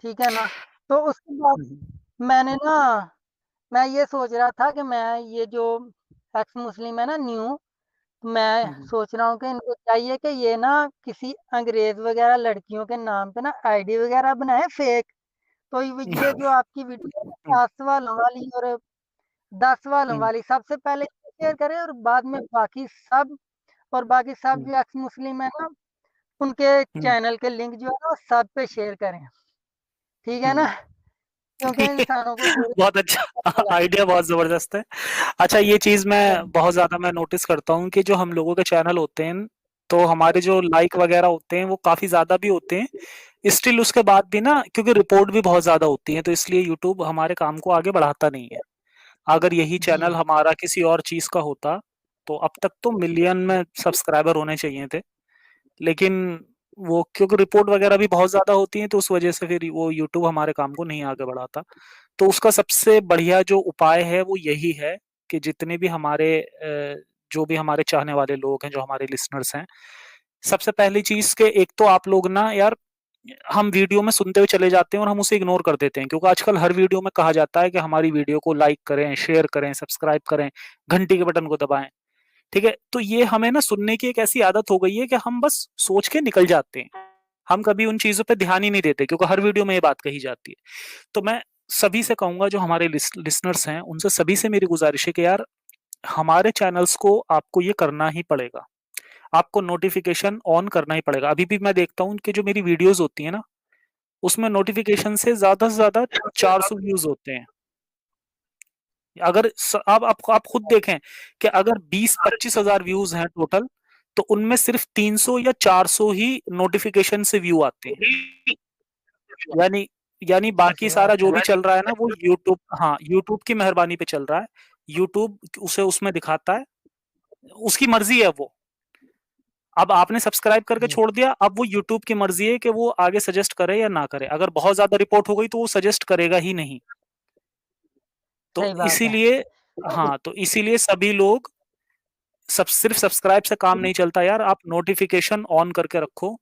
Speaker 2: ठीक है ना? तो उसके बाद
Speaker 1: हुँ, हुँ,
Speaker 2: मैंने ना मैं ये सोच रहा था कि मैं ये जो एक्स मुस्लिम है ना न्यू, मैं
Speaker 1: हुँ, हुँ,
Speaker 2: सोच रहा हूँ कि इनको चाहिए कि ये ना किसी अंग्रेज़ वग़ैरह लड़कियों के नाम पे ना आईडी वग़ैरह बनाए फ़ेक। तो ये जो आपकी वीडियो है
Speaker 1: हुँ,
Speaker 2: ना 7 सवालों वाली और 10 सवालों
Speaker 1: हुँ,
Speaker 2: वाली, सबसे पहले शेयर करें और बाद में बाकी सब
Speaker 1: हुँ,
Speaker 2: जो एक्स मुस्लिम है ना, उनके
Speaker 1: हुँ,
Speaker 2: चैनल के लिंक जो है ना, वो सब पे शेयर करें। ठीक है ना?
Speaker 1: हुँ।
Speaker 2: क्योंकि इंसानों को थोड़ी
Speaker 1: बहुत अच्छा
Speaker 2: पता लगे।
Speaker 1: आइडिया, बहुत ज़बरदस्त है। अच्छा, ये चीज़
Speaker 2: हाँ,
Speaker 1: मैं बहुत ज़्यादा मैं नोटिस करता हूँ कि जो हम लोगों के चैनल होते हैं, तो हमारे जो लाइक वगैरह होते हैं, वो काफ़ी ज़्यादा भी होते हैं। स्टिल उसके बाद भी ना, क्योंकि रिपोर्ट भी बहुत ज़्यादा होती है, तो इसलिए यूट्यूब हमारे काम को आगे बढ़ाता नहीं है। अगर यही
Speaker 2: जी।
Speaker 1: चैनल हमारा किसी और चीज़ का होता, तो अब तक तो मिलियन में सब्सक्राइबर होने चाहिए थे। लेकिन वो क्योंकि रिपोर्ट वगैरह भी बहुत ज़्यादा होती है, तो उस वजह से फिर वो यूट्यूब हमारे काम को नहीं आगे बढ़ाता। तो उसका सबसे बढ़िया जो उपाय है वो यही है कि जितने भी हमारे जो भी हमारे चाहने वाले लोग हैं, जो हमारे लिसनर्स हैं, सबसे पहली चीज़ कि एक तो आप लोग ना यार, हम वीडियो में सुनते हुए चले जाते हैं और हम उसे इग्नोर कर देते हैं, क्योंकि आजकल हर वीडियो में कहा जाता है कि हमारी वीडियो को लाइक करें, शेयर करें, सब्सक्राइब करें, घंटी के बटन को दबाएँ। ठीक है? तो ये हमें ना सुनने की एक ऐसी आदत हो गई है कि हम बस सोच के निकल जाते हैं। हम कभी उन चीज़ों पे ध्यान ही नहीं देते, क्योंकि हर वीडियो में ये बात कही जाती है। तो मैं सभी से कहूँगा, जो हमारे लिसनर्स हैं, उनसे सभी से मेरी गुज़ारिश है कि यार, हमारे चैनल्स को आपको ये करना ही पड़ेगा। आपको नोटिफ़िकेशन ऑन करना ही पड़ेगा। अभी भी मैं देखता हूँ कि जो मेरी वीडियोज़ होती हैं ना, उसमें नोटिफ़िकेशन से ज़्यादा 400 व्यूज़ होते हैं। अगर आप खुद देखें कि अगर 20-25 हज़ार व्यूज़ हैं टोटल, तो उनमें सिर्फ़ 300 या 400 ही नोटिफ़िकेशन से व्यू आते हैं। यानी यानी बाकी
Speaker 2: सही
Speaker 1: सारा
Speaker 2: बात
Speaker 1: जो
Speaker 2: है।
Speaker 1: भी चल रहा है ना, वो यूट्यूब, हाँ, यूट्यूब की मेहरबानी पे चल रहा है। यूट्यूब उसे उसमें दिखाता है, उसकी मर्ज़ी है वो। अब आपने सब्सक्राइब करके
Speaker 2: जी,
Speaker 1: छोड़ दिया, अब वो यूट्यूब की मर्ज़ी है कि वो आगे सजेस्ट करे या ना करे। अगर बहुत ज़्यादा रिपोर्ट हो गई, तो वो सजेस्ट करेगा ही नहीं। तो
Speaker 2: सही बात है।
Speaker 1: इसीलिए, हाँ, तो इसीलिए सभी लोग, सब सिर्फ़ सब्सक्राइब से काम नहीं चलता यार, आप नोटिफ़िकेशन ऑन करके रखो।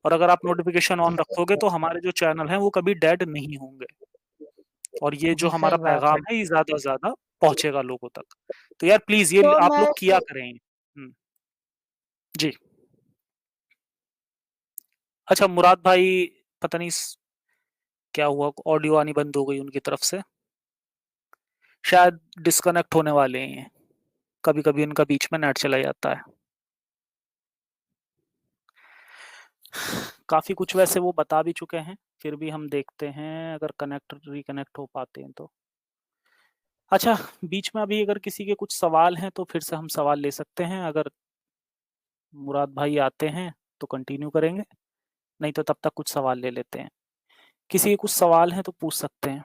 Speaker 1: और अगर आप नोटिफ़िकेशन ऑन रखोगे, तो हमारे जो चैनल हैं, वो कभी डेड नहीं होंगे। और ये जो
Speaker 2: जी,
Speaker 1: हमारा
Speaker 2: सही बात है।
Speaker 1: पैगाम है, ये ज़्यादा से ज़्यादा पहुँचेगा लोगों तक। तो यार प्लीज़, ये
Speaker 2: तो
Speaker 1: आप
Speaker 2: मैं
Speaker 1: लोग किया करें। हुँ, जी। अच्छा, मुराद भाई, पता नहीं क्या हुआ, ऑडियो आनी बंद हो गई उनकी तरफ से। शायद डिस्कनेक्ट होने वाले ही हैं। कभी-कभी इनका बीच में नेट चला जाता है। काफ़ी कुछ वैसे वो बता भी चुके हैं, फिर भी हम देखते हैं अगर रिकनेक्ट हो पाते हैं तो। अच्छा, बीच में अभी अगर किसी के कुछ सवाल हैं, तो फिर से हम सवाल ले सकते हैं। अगर मुराद भाई आते हैं, तो कंटिन्यू करेंगे, नहीं तो तब तक कुछ सवाल ले लेते हैं। किसी के कुछ सवाल हैं तो पूछ सकते हैं।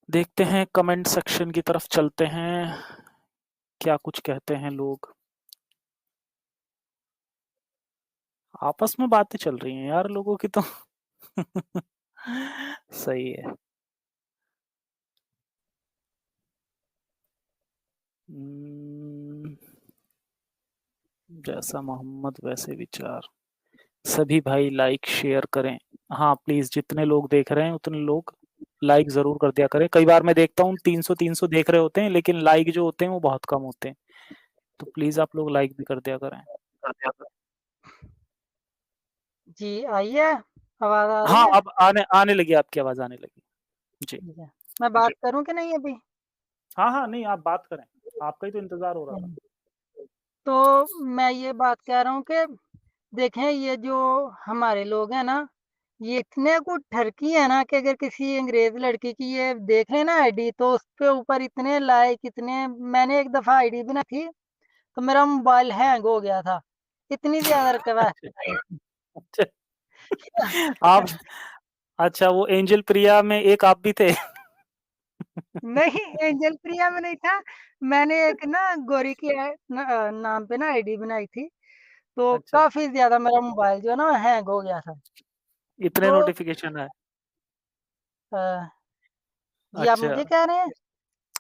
Speaker 1: देखते हैं, कमेंट सेक्शन की तरफ चलते हैं, क्या कुछ कहते हैं लोग। आपस में बातें चल रही हैं यार लोगों की तो। सही है। जैसा मोहम्मद वैसे विचार। सभी भाई लाइक शेयर करें। हाँ, प्लीज, जितने लोग देख रहे हैं उतने लोग लाइक जरूर कर दिया करें। कई बार मैं देखता हूँ 300-300 देख रहे होते हैं, लेकिन लाइक जो होते हैं वो बहुत कम होते हैं। तो प्लीज आप लोग लाइक भी कर दिया करें।
Speaker 2: जी, आई है? आवाज़ आ रही
Speaker 1: हाँ,
Speaker 2: है?
Speaker 1: अब आने आने लगी, आपकी आवाज आने लगी। जी।
Speaker 2: ठीक है। मैं बात करूँ कि नहीं अभी?
Speaker 1: हाँ हाँ, नहीं, आप बात करें, आपका ही तो इंतजार हो रहा था।
Speaker 2: हुँ। तो मैं ये बात कह रहा हूँ कि देखें, ये जो हमारे लोग हैं ना, ये इतने कुछ ठरकी है ना कि अगर किसी अंग्रेज़ लड़की की ये देख लें ना आईडी, तो उसके ऊपर इतने लाइक, इतने, मैंने एक दफ़ा आईडी बनाई थी, तो मेरा मोबाइल हैंग हो गया था। इतनी ज़्यादा
Speaker 1: अच्छा,
Speaker 2: रिक्वेस्ट आई थी।
Speaker 1: अच्छा। आप, अच्छा, वो एंजल प्रिया में एक आप भी थे।
Speaker 2: नहीं, एंजल प्रिया में नहीं था। मैंने एक ना गौरी की नाम पे ना आईडी बनाई थी। तो
Speaker 1: अच्छा,
Speaker 2: काफ़ी ज़्यादा मेरा मोबाइल जो है ना हैंग हो गया था।
Speaker 1: इतने
Speaker 2: तो
Speaker 1: नोटिफिकेशन है।
Speaker 2: अ, जी आप
Speaker 1: अच्छा,
Speaker 2: मुझे कह रहे हैं?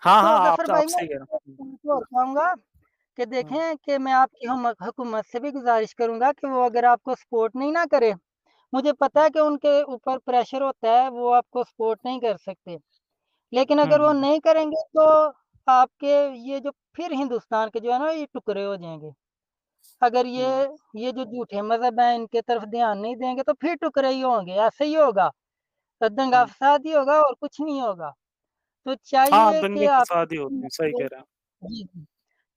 Speaker 1: हाँ
Speaker 2: तो
Speaker 1: हाँ,
Speaker 2: ज़फ़र
Speaker 1: आप
Speaker 2: भाई मैं
Speaker 1: सही कह रहे
Speaker 2: एक
Speaker 1: हो।
Speaker 2: बात और कहूँगा कि
Speaker 1: हम्म,
Speaker 2: देखें कि मैं आपकी हुकूमत से भी गुज़ारिश करूँगा कि वो अगर आपको सपोर्ट नहीं ना करे, मुझे पता
Speaker 1: हम्म,
Speaker 2: है कि उनके ऊपर प्रेशर होता है, वो आपको सपोर्ट नहीं कर सकते। लेकिन
Speaker 1: हम्म,
Speaker 2: अगर वो नहीं करेंगे तो आपके ये जो फिर हिंदुस्तान के जो है ना ये टुकड़े हो जाएँगे। अगर
Speaker 1: हम्म,
Speaker 2: ये जो झूठे मज़हब हैं इनके तरफ ध्यान नहीं देंगे तो फिर टुकड़े ही होंगे, ऐसे ही होगा।
Speaker 1: हम्म।
Speaker 2: दंगा-फ़साद ही होगा और कुछ नहीं होगा। तो
Speaker 1: हाँ,
Speaker 2: चाहिए कि
Speaker 1: दंगे
Speaker 2: आपकी
Speaker 1: फसाद ही होते हैं,
Speaker 2: हुकूमत
Speaker 1: सही
Speaker 2: को
Speaker 1: कह रहे हैं।
Speaker 2: जी, जी।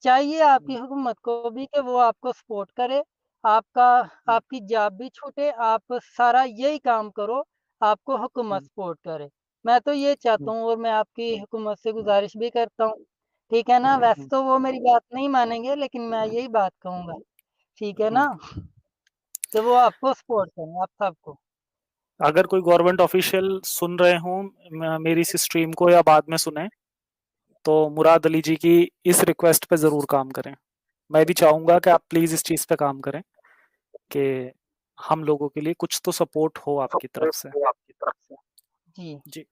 Speaker 2: चाहिए आपकी
Speaker 1: हम्म,
Speaker 2: हुकूमत को भी कि वो आपको सपोर्ट करे, आपका
Speaker 1: हम्म,
Speaker 2: आपकी जॉब भी छूटे, आप सारा यही काम करो, आपको हुकूमत
Speaker 1: हम्म,
Speaker 2: सपोर्ट करे। मैं तो ये चाहता
Speaker 1: हम्म,
Speaker 2: हूँ और मैं आपकी हुकूमत से गुज़ारिश भी करता हूँ, ठीक है ना? वैसे
Speaker 1: हम्म,
Speaker 2: तो वो मेरी बात नहीं मानेंगे लेकिन मैं यही बात कहूँगा, ठीक है
Speaker 1: हम्म।
Speaker 2: ना? कि वो आपको सपोर्ट करें, आप सबको।
Speaker 1: अगर कोई गवर्नमेंट ऑफिशियल सुन रहे हों मेरी इस स्ट्रीम को या बाद में सुने, तो मुराद अली जी की इस रिक्वेस्ट पे जरूर काम करें। मैं भी चाहूंगा कि आप प्लीज इस चीज पे काम करें कि हम लोगों के लिए कुछ तो सपोर्ट हो आपकी तरफ
Speaker 2: सपोर्ट
Speaker 1: से।
Speaker 2: हो आपकी तरफ से। जी।
Speaker 1: जी।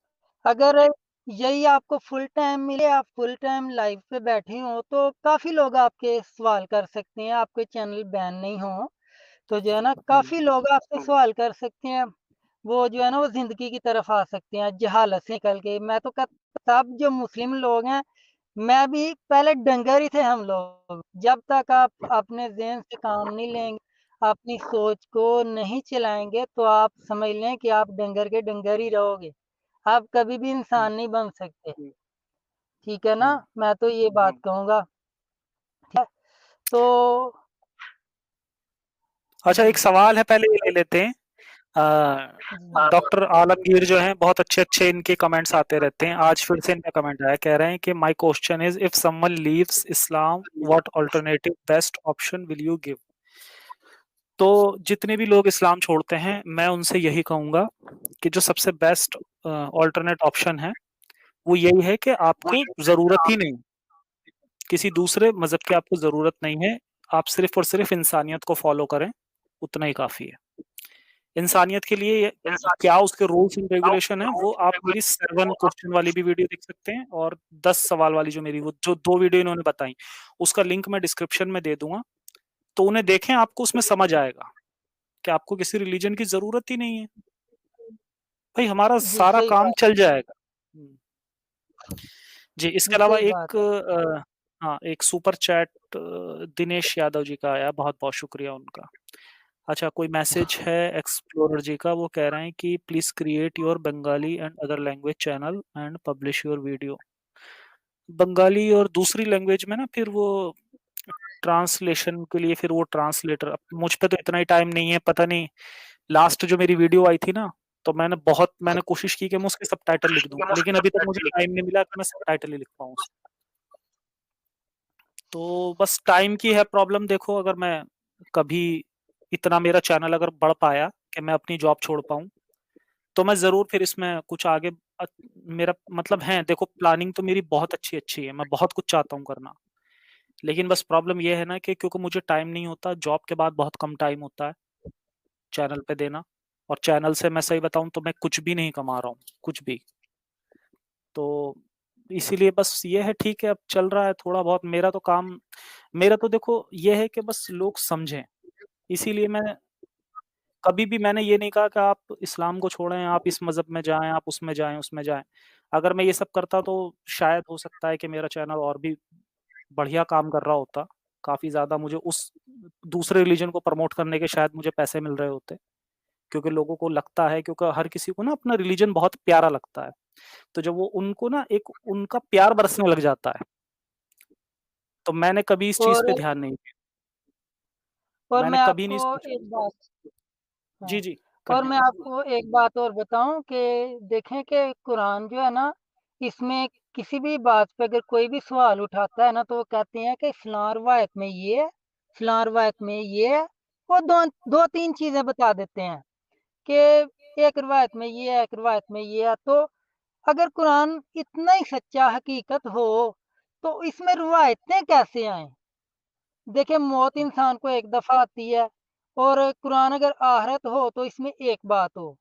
Speaker 2: अगर यही आपको फुल टाइम मिले, आप फुल टाइम लाइव पे बैठे हों, तो काफ़ी लोग आपके सवाल कर सकते हैं, आपके चैनल बैन नहीं हो, तो जो है ना
Speaker 1: हम्म,
Speaker 2: काफ़ी लोग आपसे सवाल कर सकते हैं। वो जो है ना वो ज़िंदगी की तरफ आ सकते हैं, जहालत से निकल के। मैं तो कहता सब जो मुस्लिम लोग हैं, मैं भी पहले डंगर ही थे हम लोग। जब तक आप अपने ज़हन से काम नहीं लेंगे, अपनी सोच को नहीं चलाएँगे, तो आप समझ लें कि आप डंगर के डंगर ही रहोगे। आप कभी भी
Speaker 1: हम्म,
Speaker 2: इंसान नहीं बन सकते, ठीक है ना?
Speaker 1: हम्म।
Speaker 2: मैं तो ये बात कहूँगा, ठीक है? तो
Speaker 1: अच्छा,
Speaker 2: जी,
Speaker 1: एक सवाल है, पहले ये ले लेते हैं।
Speaker 2: जी।
Speaker 1: डॉक्टर आलमगीर जो हैं, बहुत अच्छे अच्छे इनके कमेंट्स आते रहते हैं। आज फिर से इनका कमेंट आया, कह रहे हैं कि my question is, if someone leaves Islam, what alternative best option will you give. तो जितने भी लोग इस्लाम छोड़ते हैं, मैं उनसे यही कहूंगा कि जो सबसे बेस्ट ऑल्टरनेट ऑप्शन है वो यही है कि आपको जरूरत ही नहीं, किसी दूसरे मजहब की आपको जरूरत नहीं है। आप सिर्फ और सिर्फ इंसानियत को फॉलो करें, उतना ही काफी है। इंसानियत के लिए क्या उसके रूल्स एंड रेगुलेशन है, वो आप मेरी 7 क्वेश्चन वाली भी वीडियो देख सकते हैं, और 10 सवाल वाली जो मेरी, वो जो 2 वीडियो इन्होंने बताई, उसका लिंक मैं डिस्क्रिप्शन में दे दूंगा। तो उन्हें देखें, आपको उसमें समझ आएगा कि आपको किसी रिलीजन की जरूरत ही नहीं है। भाई, हमारा
Speaker 2: जी,
Speaker 1: सारा
Speaker 2: सही
Speaker 1: काम
Speaker 2: बात
Speaker 1: चल जाएगा। जी, इसके
Speaker 2: जी,
Speaker 1: अलावा
Speaker 2: सही बात
Speaker 1: एक
Speaker 2: है।
Speaker 1: हाँ, एक सुपर चैट दिनेश यादव जी का आया, बहुत बहुत शुक्रिया उनका। अच्छा, कोई मैसेज है एक्सप्लोरर जी का, वो कह रहे हैं कि please create your Bengali and other language channel and publish your video. Bengali और दूसरी लैंग्वेज में ना, फिर वो ट्रांसलेशन के लिए फिर वो ट्रांसलेटर, मुझ पे तो इतना ही टाइम नहीं है, पता नहीं। लास्ट जो मेरी वीडियो आई थी ना, तो मैंने कोशिश की कि मैं उसके सबटाइटल लिख दूं, लेकिन अभी तक मुझे टाइम नहीं मिला कि मैं सबटाइटल ही लिख पाऊँ उसके। तो बस टाइम की है प्रॉब्लम। देखो, अगर मैं कभी इतना मेरा चैनल अगर बढ़ पाया कि मैं अपनी जॉब छोड़ पाऊं, तो मैं जरूर फिर इसमें कुछ आगे अ- मेरा मतलब है। देखो, प्लानिंग तो मेरी बहुत अच्छी अच्छी है, मैं बहुत कुछ चाहता हूँ करना। लेकिन बस प्रॉब्लम ये है ना कि क्योंकि मुझे टाइम नहीं होता, जॉब के बाद बहुत कम टाइम होता है चैनल पे देना। और चैनल से मैं सही बताऊं तो मैं कुछ भी नहीं कमा रहा हूँ, कुछ भी। तो इसीलिए बस ये है, ठीक है, अब चल रहा है थोड़ा बहुत मेरा तो काम। मेरा तो देखो ये है कि बस लोग समझें, इसीलिए मैं कभी भी मैंने ये नहीं कहा कि आप इस्लाम को छोड़ें, आप इस मजहब में जाएं, आप उसमें जाएं, उसमें जाएं। अगर मैं ये सब करता तो शायद हो सकता है कि मेरा चैनल और भी बढ़िया काम कर रहा होता, काफी ज्यादा मुझे उस दूसरे रिलीजन को प्रमोट करने के शायद मुझे पैसे मिल रहे होते। क्योंकि लोगों को लगता है, क्योंकि हर किसी को ना अपना रिलीजन बहुत प्यारा लगता है। तो जब वो उनको ना एक उनका प्यार बरसने लग जाता है, तो मैंने कभी इस चीज
Speaker 2: और
Speaker 1: पे ध्यान नहीं दिया।
Speaker 2: और
Speaker 1: मैंने
Speaker 2: मैं
Speaker 1: कभी नहीं
Speaker 2: आपको
Speaker 1: सोचा।
Speaker 2: एक बात
Speaker 1: जी
Speaker 2: हाँ,
Speaker 1: जी,
Speaker 2: और
Speaker 1: कहें।
Speaker 2: मैं आपको एक बात और बताऊँ कि देखें कि कुरान जो है ना, इसमें किसी भी बात पे अगर कोई भी सवाल उठाता है ना, तो वो कहते हैं कि फलाँ रिवायत में ये है, फलाँ रिवायत में ये है। वो 2-3 चीज़ें बता देते हैं कि एक रिवायत में ये है, एक रिवायत में ये है। तो अगर कुरान इतना ही सच्चा हकीकत हो, तो इसमें रिवायतें कैसे आएँ? देखिए मौत इंसान को एक दफ़ा आती है और कुरान अगर आखिरत हो तो इसमें एक बात हो।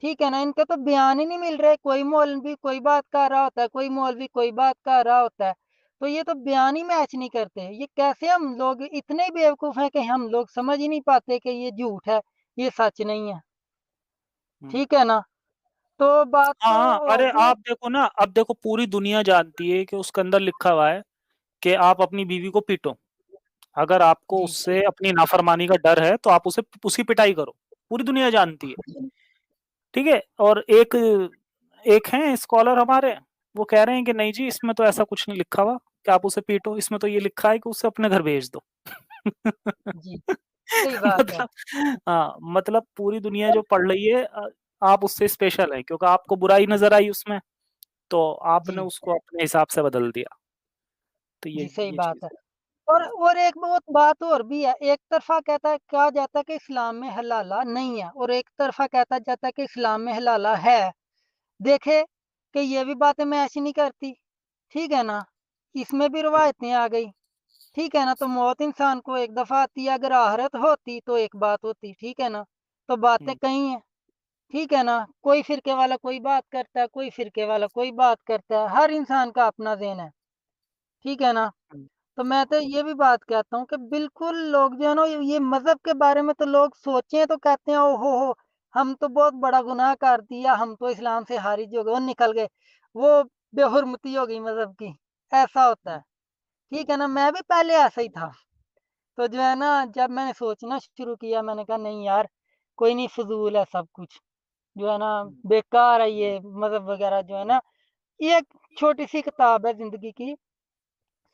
Speaker 2: ठीक है ना? इनके तो बयान ही नहीं मिल रहे, कोई मौलवी कोई बात कर रहा होता है, कोई मौलवी कोई बात कर रहा होता है। तो ये तो बयान ही मैच नहीं करते। ये कैसे हम लोग इतने बेवकूफ़ हैं कि हम लोग समझ ही नहीं पाते कि ये झूठ है, ये सच नहीं है।
Speaker 1: हुँ।
Speaker 2: ठीक है ना? तो बात
Speaker 1: हाँ,
Speaker 2: तो
Speaker 1: हाँ,
Speaker 2: और
Speaker 1: अरे
Speaker 2: भी है।
Speaker 1: आप देखो ना, अब देखो पूरी दुनिया जानती है कि उसके अंदर लिखा हुआ है कि आप अपनी बीवी को पीटो। अगर आपको
Speaker 2: जी,
Speaker 1: उससे अपनी नाफ़रमानी का डर है, तो आप उसे उसकी पिटाई करो। पूरी दुनिया जानती है, ठीक है? और एक एक हैं स्कॉलर हमारे, वो कह रहे हैं कि नहीं जी, इसमें तो ऐसा कुछ नहीं लिखा हुआ कि आप उसे पीटो, इसमें तो ये लिखा है कि उसे अपने घर भेज दो।
Speaker 2: जी, सही बात है।
Speaker 1: मतलब मतलब पूरी दुनिया जो पढ़ रही है आप उससे स्पेशल हैं क्योंकि आपको बुराई नज़र आई उसमें, तो आपने
Speaker 2: जी,
Speaker 1: उसको अपने हिसाब से बदल दिया। तो
Speaker 2: जी, सही
Speaker 1: ये
Speaker 2: बात
Speaker 1: चीज़
Speaker 2: है।
Speaker 1: है।
Speaker 2: और एक बहुत बात और भी है, एक तरफ़ा कहा जाता है कि इस्लाम में हलाला नहीं है और एक तरफ़ा कहता जाता है कि इस्लाम में हलाला है। देखें कि ये भी बातें मैच नहीं करती, ठीक है ना? इसमें भी रिवायतें आ गई, ठीक है ना? तो मौत इंसान को एक दफ़ा आती है, अगर आखिरत होती तो एक बात होती, ठीक है ना? तो बातें
Speaker 1: हुँ,
Speaker 2: कई हैं, ठीक है ना? कोई फ़िरके वाला कोई बात करता है, कोई फ़िरके वाला कोई बात करता है, हर इंसान का अपना ज़हन है, ठीक है ना?
Speaker 1: हुँ,
Speaker 2: तो मैं तो ये भी बात कहता हूँ कि बिल्कुल लोग जो है ना ये मज़हब के बारे में तो लोग सोचें तो कहते हैं, ओहो हो! हम तो बहुत बड़ा गुनाह कर दिया, हम तो इस्लाम से खारिज हो गए और निकल गए। वो बेहुरमती हो गई मज़हब की, ऐसा होता
Speaker 1: हुँ,
Speaker 2: है। ठीक है ना? मैं भी पहले ऐसा ही था। तो जो है ना जब मैंने सोचना शुरू किया मैंने कहा नहीं यार, कोई नहीं फ़िज़ूल है सब कुछ। जो है ना
Speaker 1: हुँ,
Speaker 2: बेकार है ये मज़हब वग़ैरह जो है ना। ये एक छोटी-सी किताब है ज़िंदगी की,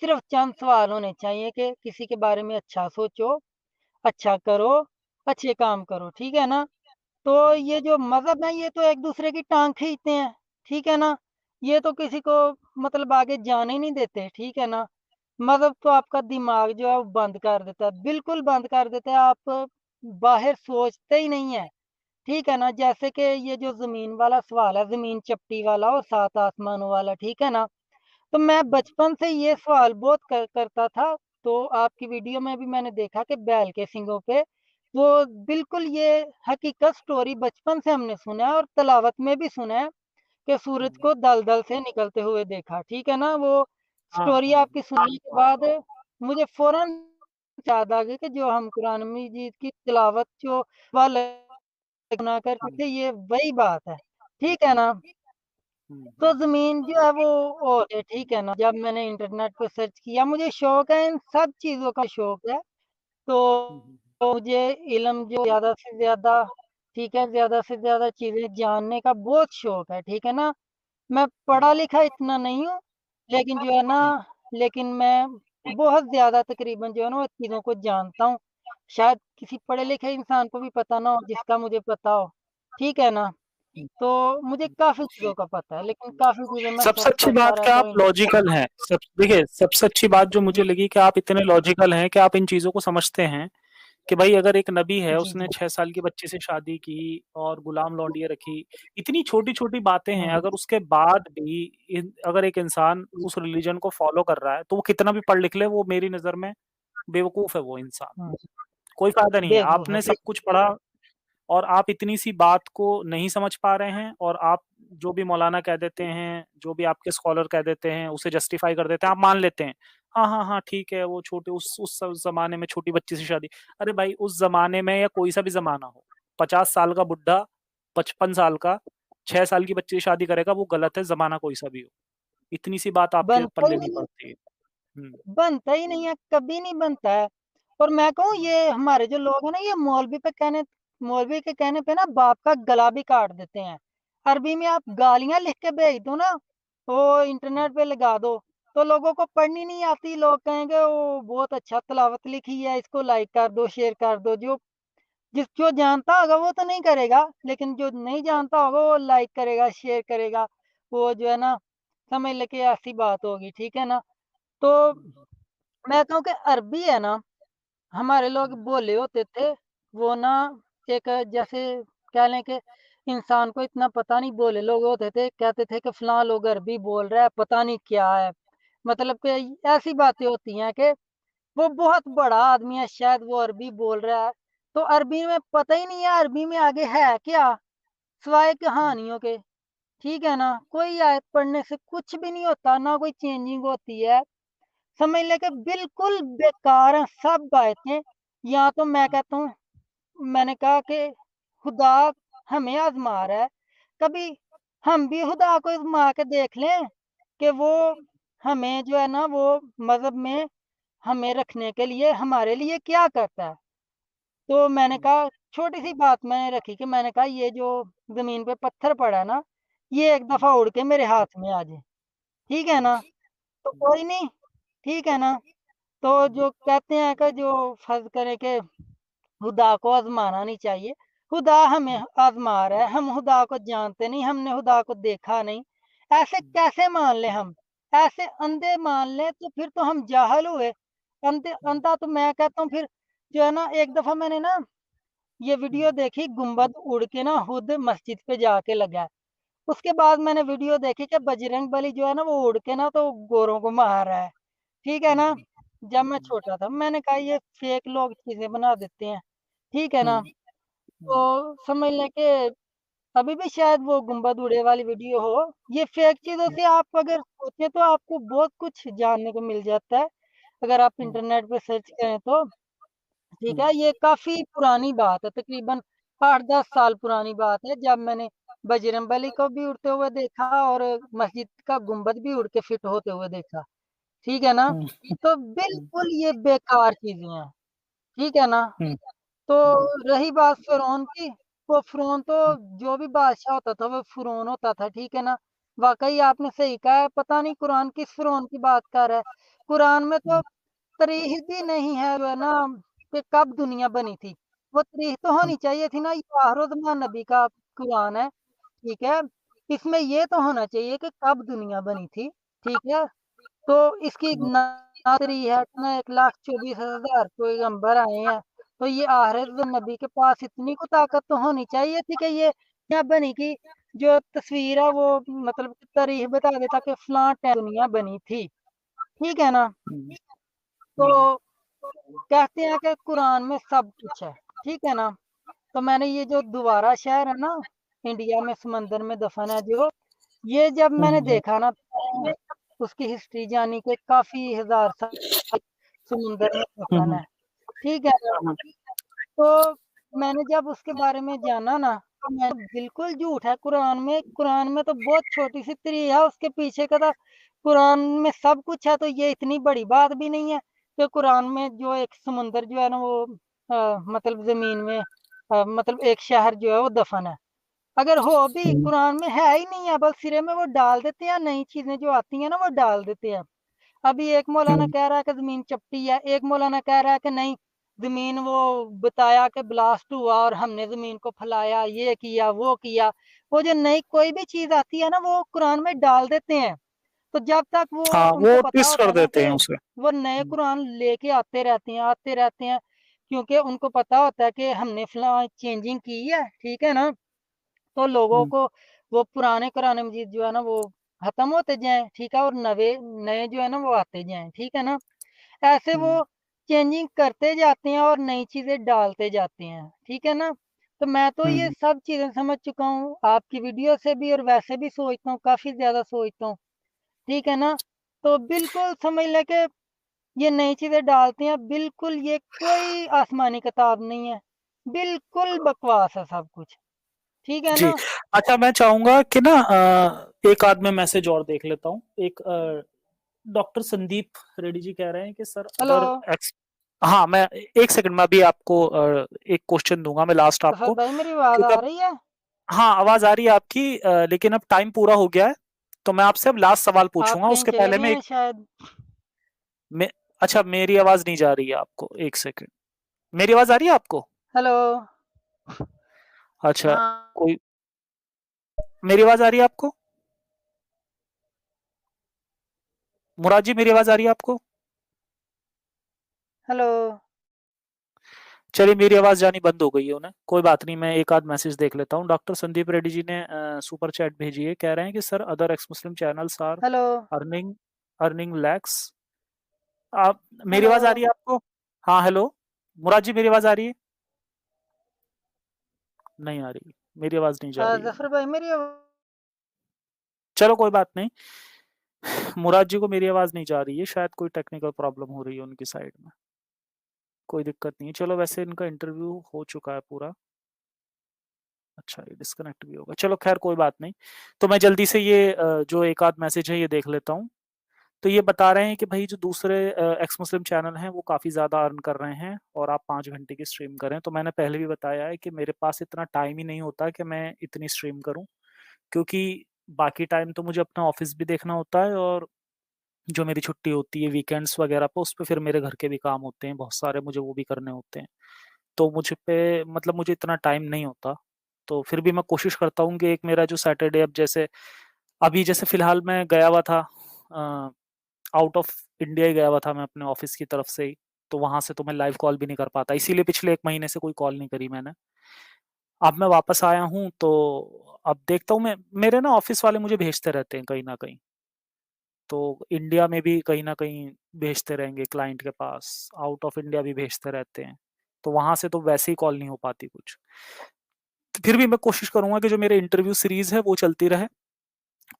Speaker 2: सिर्फ़ चंद सवाल होने चाहिए कि किसी के बारे में अच्छा सोचो, अच्छा करो, अच्छे काम करो, ठीक है ना? तो
Speaker 1: हुँ,
Speaker 2: ये जो मज़हब है ये तो एक-दूसरे की टाँग खींचते हैं, ठीक है ना? ये तो किसी को मतलब आगे जाने ही नहीं देते, ठीक है ना? मज़हब तो आपका दिमाग जो है वो बंद कर देता है, बिल्कुल बंद कर देता है, आप बाहर सोचते ही नहीं हैं, ठीक है ना? जैसे कि ये जो ज़मीन वाला सवाल है, ज़मीन चपटी वाला और सात आसमानों वाला, ठीक है ना? तो मैं बचपन से ये सवाल बहुत करता था, तो आपकी वीडियो में भी मैंने देखा कि बैल के सींगों पे, वो बिल्कुल ये हकीकत स्टोरी बचपन से हमने सुना है और तिलावत में भी सुना है कि सूरज
Speaker 1: हुँ।
Speaker 2: को दलदल से निकलते हुए देखा, ठीक है ना? वो
Speaker 1: हाँ,
Speaker 2: स्टोरी
Speaker 1: हाँ।
Speaker 2: आपकी सुनने के बाद मुझे फ़ौरन याद आ गई कि जो हम कुरान मजीद की तिलावत जो वाला गुनाह करते
Speaker 1: हुँ,
Speaker 2: थे, ये वही बात है, ठीक है ना?
Speaker 1: हुँ,
Speaker 2: तो
Speaker 1: हुँ,
Speaker 2: ज़मीन जो है वो और है, ठीक है ना? जब मैंने इंटरनेट पे सर्च किया मुझे शौक है इन सब चीज़ों का शौक है,
Speaker 1: हुँ,
Speaker 2: तो
Speaker 1: हुँ,
Speaker 2: मुझे इल्म जो ज़्यादा से ज़्यादा ठीक है, ज़्यादा से ज़्यादा चीज़ें जानने का बहुत शौक है, ठीक है ना? मैं
Speaker 1: हुँ,
Speaker 2: पढ़ा-लिखा इतना नहीं हूँ, लेकिन जो है ना
Speaker 1: हुँ,
Speaker 2: लेकिन मैं बहुत ज़्यादा तकरीबन जो है ना वो चीज़ों को जानता हूँ। शायद किसी पढ़े-लिखे इंसान को भी पता ना हो जिसका मुझे पता हो, ठीक है ना?
Speaker 1: हुँ।
Speaker 2: तो मुझे काफ़ी चीज़ों का पता है, लेकिन काफ़ी चीज़ें मैं
Speaker 1: सबसे
Speaker 2: सर्च
Speaker 1: अच्छी
Speaker 2: करता
Speaker 1: बात कि
Speaker 2: रहता
Speaker 1: आप
Speaker 2: हूँ
Speaker 1: लॉजिकल हैं। सब देखिए, सबसे अच्छी बात जो
Speaker 2: जी,
Speaker 1: मुझे लगी कि आप इतने लॉजिकल हैं कि आप इन चीज़ों को समझते हैं कि भाई अगर एक नबी है,
Speaker 2: जी,
Speaker 1: उसने
Speaker 2: जी।
Speaker 1: 6 साल की बच्ची से शादी की और गुलाम लौंडिया रखी। इतनी छोटी-छोटी बातें हैं,
Speaker 2: हुँ,
Speaker 1: अगर उसके बाद भी अगर एक इंसान
Speaker 2: जी,
Speaker 1: उस रिलिजन को फ़ॉलो कर रहा है, तो वो कितना भी पढ़ लिख ले, वो मेरी नज़र में बेवकूफ़ है वो इंसान।
Speaker 2: हुँ,
Speaker 1: कोई फ़ायदा नहीं है।
Speaker 2: बेवकूफ़ है,
Speaker 1: आपने सब कुछ पढ़ा और आप इतनी सी बात को नहीं समझ पा रहे हैं और आप जो भी मौलाना कह देते हैं, जो भी आपके स्कॉलर कह देते हैं, उसे जस्टिफ़ाई कर देते हैं, आप मान लेते हैं। हाँ, हाँ, हाँ, ठीक है, वो छोटे उस ज़माने में छोटी बच्ची से शादी। अरे भाई, उस ज़माने में या कोई सा भी ज़माना हो, 50 साल का बुड्ढा, 55 साल का, 6 साल की बच्ची से शादी करेगा, वो गलत है, ज़माना कोई सा भी हो। इतनी सी बात आपके
Speaker 2: बनता
Speaker 1: पल्ले
Speaker 2: ही
Speaker 1: नहीं
Speaker 2: नहीं
Speaker 1: पड़ती है। हुँ,
Speaker 2: बनता ही नहीं है, कभी नहीं बनता है। और मैं कहूँ
Speaker 1: हुँ,
Speaker 2: ये हमारे जो लोग हैं ना, ये मौलवी के कहने पे ना बाप का गला भी काट देते हैं। अरबी में आप गालियाँ लिख के भेज दो ना, वो
Speaker 1: हुँ,
Speaker 2: इंटरनेट पे लगा दो, तो लोगों को पढ़नी नहीं आती, लोग कहेंगे वो बहुत अच्छा तिलावत लिखी है, इसको लाइक कर दो, शेयर कर दो। जो जानता होगा वो तो नहीं करेगा, लेकिन जो नहीं जानता होगा वो लाइक करेगा, शेयर करेगा। वो जो है ना समझ ले कि ऐसी बात होगी, ठीक है ना? तो
Speaker 1: हुँ,
Speaker 2: मैं कहूँ कि अरबी है ना, हमारे लोग
Speaker 1: हुँ,
Speaker 2: बोले होते थे, वो ना एक जैसे कह लें कि इंसान को इतना पता नहीं भोले लोग होते थे, कहते थे कि फलाँ लोग अरबी बोल रहा है, पता नहीं क्या है। मतलब कि ऐसी बातें होती हैं कि वो बहुत बड़ा आदमी है, शायद वो अरबी बोल रहा है। तो अरबी में पता ही नहीं है अरबी में आगे है क्या, सिवाय कहानियों के। ठीक है ना? कोई आयत पढ़ने से कुछ भी नहीं होता, ना कोई चेंजिंग होती है। समझ ले कि बिल्कुल बेकार हैं सब आयतें। या तो मैं कहता हूँ, मैंने कहा कि खुदा हमें आज़मा रहा है। कभी हम भी खुदा को आज़मा के देख लें कि वो हमें जो है ना वो मज़हब में हमें रखने के लिए हमारे लिए क्या करता है। तो मैंने कहा छोटी-सी बात मैंने रखी कि मैंने कहा ये जो ज़मीन पे पत्थर पड़ा है ना, ये एक दफ़ा उड़ के मेरे हाथ में आ जाए, ठीक है ना? तो कोई नहीं, ठीक है ना? तो जो कहते हैं कि जो फ़र्ज़ करें कि खुदा को आज़माना नहीं चाहिए। खुदा हमें आज़मा रहा है, हम खुदा को जानते नहीं, हमने खुदा को देखा नहीं। ऐसे कैसे मान लें हम? ऐसे अंधे मान लें तो फिर तो हम जाहिल हुए। अंधा तो मैं कहता हूँ फिर जो है ना, एक दफ़ा मैंने ना ये वीडियो देखी, गुम्बद उड़ के ना खुद मस्जिद पे जाके लगा है। उसके बाद मैंने वीडियो देखी कि बजरंगबली जो है ना वो उड़ के ना तो गोरों को मार रहा है। ठीक है ना? जब मैं छोटा था मैंने कहा ये फेक लोग चीज़ें बना देते हैं। ठीक है ना? तो समझ लें कि अभी भी शायद वो गुम्बद उड़े वाली वीडियो हो। ये फेक चीज़ों से आप अगर सोचें तो आपको बहुत कुछ जानने को मिल जाता है। अगर आप इंटरनेट पे सर्च करें तो, ठीक है? ये काफ़ी पुरानी बात है, तकरीबन 8-10 साल पुरानी बात है, जब मैंने बजरंगबली को भी उड़ते हुए देखा और मस्जिद का गुम्बद भी उड़ के फिट होते हुए देखा। ठीक है ना? तो बिल्कुल ये बेकार चीज़ें हैं। ठीक है ना? तो रही बात फ़िरौन की, तो फ़िरौन तो जो भी बादशाह होता था वो फ़िरौन होता था, ठीक है ना? वाक़ई आपने सही कहा है, पता नहीं कुरान किस फ़िरौन की बात कर रहा है। कुरान में तो तारीख़ भी नहीं है जो है ना कि कब दुनिया बनी थी। वो तारीख़ तो होनी चाहिए थी ना, ये आखिर-ओ-ज़मान नबी का कुरान है, ठीक है? इसमें ये तो होना चाहिए कि कब दुनिया बनी थी, ठीक है? तो इसकी नाज़री है ना 1,24,000 पैगंबर आए हैं। तो ये आखिर नबी के पास इतनी को ताकत तो होनी चाहिए थी कि ये दुनिया बनी की जो तस्वीर है वो मतलब तारीख बता देता कि फलाँ टाइम दुनिया बनी थी। ठीक है ना? तो कहते हैं कि कुरान में सब कुछ है। ठीक है ना? तो मैंने ये जो दोबारा शहर है ना, इंडिया में समंदर में दफ़न है जो, ये जब मैंने देखा ना तो उसकी हिस्ट्री जानी कि काफ़ी हज़ार साल समुंदर में दफ़न है। ठीक है ना? तो मैंने जब उसके बारे में जाना ना, तो मैं बिल्कुल झूठ है कुरान में तो बहुत छोटी-सी तरी है, उसके पीछे का तो कुरान में सब कुछ है, तो ये इतनी बड़ी बात भी नहीं है कि कुरान में जो एक समुंदर जो है ना वो मतलब ज़मीन में मतलब एक शहर जो है वो दफ़न है। अगर हो भी कुरान में है ही नहीं है, बस सिरे में वो डाल देते हैं, नई चीज़ें जो आती हैं ना वो डाल देते हैं। अभी एक मौलाना कह रहा है कि ज़मीन चपटी है, एक मौलाना कह रहा है कि नहीं, ज़मीन वो बताया कि ब्लास्ट हुआ और हमने ज़मीन को फैलाया, ये किया, वो किया। वो जो नई कोई भी चीज़ आती है ना, वो कुरान में डाल देते हैं। तो जब तक वो
Speaker 1: हाँ,
Speaker 2: उनको
Speaker 1: वो
Speaker 2: पता
Speaker 1: ट्विस्ट
Speaker 2: होता
Speaker 1: कर
Speaker 2: है ना
Speaker 1: देते हैं
Speaker 2: कि
Speaker 1: उसे।
Speaker 2: वो नए कुरान लेके आते रहते हैं, क्योंकि उनको पता होता है कि हमने फलाँ चेंजिंग की है, ठीक है ना? तो लोगों को वो पुराने कुरान मजीद जो है ना वो खत्म होते जाएँ, ठीक है? और नए जो है ना वो आते जाएँ, ठीक है ना? ऐसे वो चेंजिंग करते जाते हैं और नई चीज़ें डालते जाते हैं, ठीक है ना? तो मैं तो ये सब चीज़ें समझ चुका हूँ, आपकी वीडियो से भी और वैसे भी सोचता हूँ, काफ़ी ज़्यादा सोचता हूँ, ठीक है ना? तो बिल्कुल समझ लें कि ये नई चीज़ें डालते हैं, बिल्कुल ये कोई आसमानी किताब नहीं है, बिल्कुल बकवास है सब कुछ, ठीक है
Speaker 1: जी।
Speaker 2: ना?
Speaker 1: अच्छा, मैं चाहूँगा कि ना एक आध मैं मैसेज और देख लेता हूँ। एक डॉक्टर संदीप रेड्डी जी कह रहे हैं कि सर
Speaker 2: हेलो,
Speaker 1: अदर एक्स हाँ, मैं 1 सेकंड में अभी आपको एक क्वेश्चन दूँगा मैं लास्ट
Speaker 2: तो फिर
Speaker 1: आपको,
Speaker 2: भाई मेरी आवाज़
Speaker 1: क्योंकि
Speaker 2: आ
Speaker 1: अब
Speaker 2: रही है?
Speaker 1: हाँ, आवाज़ आ रही है आपकी, लेकिन अब टाइम पूरा हो गया है, तो मैं आपसे अब लास्ट सवाल
Speaker 2: आप
Speaker 1: पूछूँगा,
Speaker 2: कहीं
Speaker 1: उसके
Speaker 2: चले
Speaker 1: पहले
Speaker 2: गए
Speaker 1: मैं
Speaker 2: हैं शायद।
Speaker 1: मैं अच्छा, मेरी आवाज़ नहीं जा रही है आपको, 1 सेकंड। मेरी आवाज़ आ रही है आपको?
Speaker 2: हेलो,
Speaker 1: अच्छा,
Speaker 2: हाँ,
Speaker 1: कोई मेरी आवाज़ आ रही है आपको? मुराद जी, मेरी आवाज़ आ रही है आपको?
Speaker 2: हेलो,
Speaker 1: चलिए, मेरी आवाज़ जानी बंद हो गई है उन्हें, कोई बात नहीं, मैं एक आध मैसेज देख लेता हूँ। डॉक्टर संदीप रेड्डी जी ने सुपर चैट भेजी है, कह रहे हैं कि sir other ex Muslim channels are
Speaker 2: hello,
Speaker 1: earning earning lakhs आप, मेरी
Speaker 2: हेलो।
Speaker 1: आवाज आ रही है आपको? हाँ हेलो, मुराद जी मेरी आवाज आ रही है? नहीं आ रही, मेरी आवाज नहीं जा रही है।
Speaker 2: जफर भाई मेरी
Speaker 1: चलो कोई बात नहीं। मुराद जी को मेरी आवाज नहीं जा रही है, शायद कोई टेक्निकल प्रॉब्लम हो रही है उनकी साइड में। कोई दिक्कत नहीं है, चलो वैसे इनका इंटरव्यू हो चुका है पूरा। अच्छा ये डिस्कनेक्ट भी होगा, चलो खैर कोई बात नहीं। तो मैं जल्दी से ये जो एक आध मैसेज है ये देख लेता हूँ। तो ये बता रहे हैं कि भाई जो दूसरे एक्स मुस्लिम चैनल हैं वो काफ़ी ज़्यादा अर्न कर रहे हैं और आप 5 घंटे की स्ट्रीम करें। तो मैंने पहले भी बताया है कि मेरे पास इतना टाइम ही नहीं होता कि मैं इतनी स्ट्रीम करूं, क्योंकि बाकी टाइम तो मुझे अपना ऑफिस भी देखना होता है, और जो मेरी छुट्टी होती है वीकेंड्स वगैरह पे उस पे फिर मेरे घर के भी काम होते हैं बहुत सारे, मुझे वो भी करने होते हैं। तो मुझ पे मतलब मुझे इतना टाइम नहीं होता। तो फिर भी मैं कोशिश करता हूँ कि एक मेरा जो सैटरडे, अब जैसे अभी जैसे फिलहाल मैं गया हुआ था, आउट ऑफ इंडिया ही गया हुआ था मैं अपने ऑफिस की तरफ से ही। तो वहां से तो मैं लाइव कॉल भी नहीं कर पाता, इसीलिए पिछले 1 महीने से कोई कॉल नहीं करी मैंने। अब मैं वापस आया हूँ तो अब देखता हूँ मैं, मेरे ना ऑफिस वाले मुझे भेजते रहते हैं कहीं ना कहीं। तो इंडिया में भी कहीं ना कहीं भेजते रहेंगे क्लाइंट के पास, आउट ऑफ इंडिया भी भेजते रहते हैं। तो वहां से तो वैसे ही कॉल नहीं हो पाती कुछ। फिर भी मैं कोशिश करूंगा कि जो मेरे इंटरव्यू सीरीज है वो चलती रहे।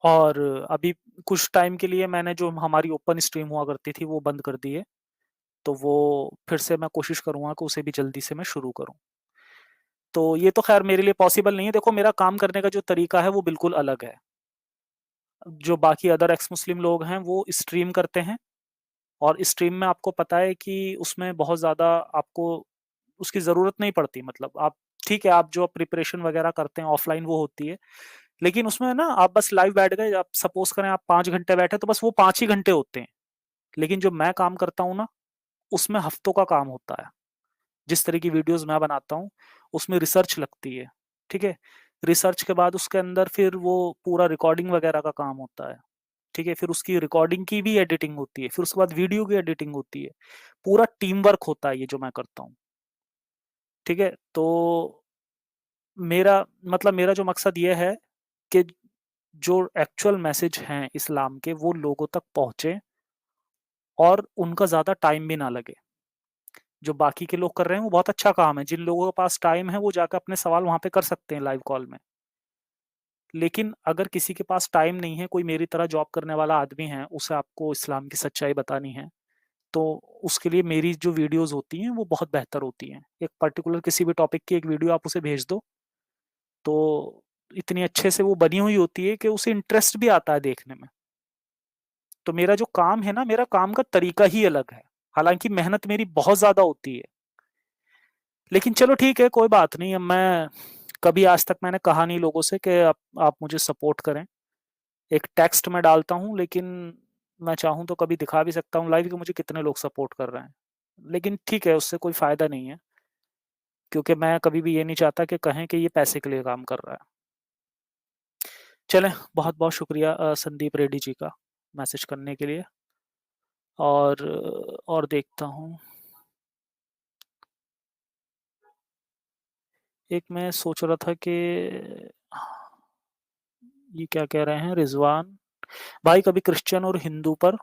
Speaker 1: और अभी कुछ टाइम के लिए मैंने जो हमारी ओपन स्ट्रीम हुआ करती थी वो बंद कर दी है। तो वो फिर से मैं कोशिश करूंगा कि उसे भी जल्दी से मैं शुरू करूं। तो ये तो खैर मेरे लिए पॉसिबल नहीं है, देखो मेरा काम करने का जो तरीका है वो बिल्कुल अलग है। जो बाकी अदर एक्स मुस्लिम लोग हैं वो स्ट्रीम करते हैं, और स्ट्रीम में आपको पता है कि उसमें बहुत ज़्यादा आपको उसकी ज़रूरत नहीं पड़ती। मतलब आप, ठीक है, आप जो प्रिपरेशन वगैरह करते हैं ऑफलाइन वो होती है, लेकिन उसमें ना आप बस लाइव बैठ गए, आप सपोज करें आप 5 घंटे बैठे तो बस वो 5 ही घंटे होते हैं। लेकिन जो मैं काम करता हूँ ना, उसमें हफ्तों का काम होता है। जिस तरह की वीडियोस मैं बनाता हूँ उसमें रिसर्च लगती है, ठीक है। रिसर्च के बाद उसके अंदर फिर वो पूरा रिकॉर्डिंग वगैरह का काम होता है, ठीक है। फिर उसकी रिकॉर्डिंग की भी एडिटिंग होती है, फिर उसके बाद वीडियो की एडिटिंग होती है। पूरा टीम वर्क होता है ये जो मैं करता हूँ, ठीक है। तो मेरा मतलब मेरा जो मकसद ये है कि जो एक्चुअल मैसेज हैं इस्लाम के वो लोगों तक पहुंचे, और उनका ज़्यादा टाइम भी ना लगे। जो बाकी के लोग कर रहे हैं वो बहुत अच्छा काम है, जिन लोगों के पास टाइम है वो जाकर अपने सवाल वहां पे कर सकते हैं लाइव कॉल में। लेकिन अगर किसी के पास टाइम नहीं है, कोई मेरी तरह जॉब करने वाला आदमी है, उसे आपको इस्लाम की सच्चाई बतानी है, तो उसके लिए मेरी जो वीडियोस होती हैं वो बहुत बेहतर होती हैं। एक पर्टिकुलर किसी भी टॉपिक की एक वीडियो आप उसे भेज दो, तो इतनी अच्छे से वो बनी हुई होती है कि उसे इंटरेस्ट भी आता है देखने में। तो मेरा जो काम है ना, मेरा काम का तरीका ही अलग है। हालांकि मेहनत मेरी बहुत ज्यादा होती है, लेकिन चलो ठीक है कोई बात नहीं। अब मैं कभी आज तक मैंने कहा नहीं लोगों से कि आप मुझे सपोर्ट करें। एक टेक्स्ट में डालता हूँ, लेकिन मैं चाहूँ तो कभी दिखा भी सकता हूँ लाइव कि मुझे कितने लोग सपोर्ट कर रहे हैं। लेकिन ठीक है, उससे कोई फायदा नहीं है, क्योंकि मैं कभी भी ये नहीं चाहता कि कहें कि ये पैसे के लिए काम कर रहा है। चलें, बहुत बहुत शुक्रिया संदीप रेड्डी जी का मैसेज करने के लिए। और देखता हूँ, एक मैं सोच रहा था कि ये क्या कह रहे हैं रिजवान भाई, कभी क्रिश्चियन और हिंदू पर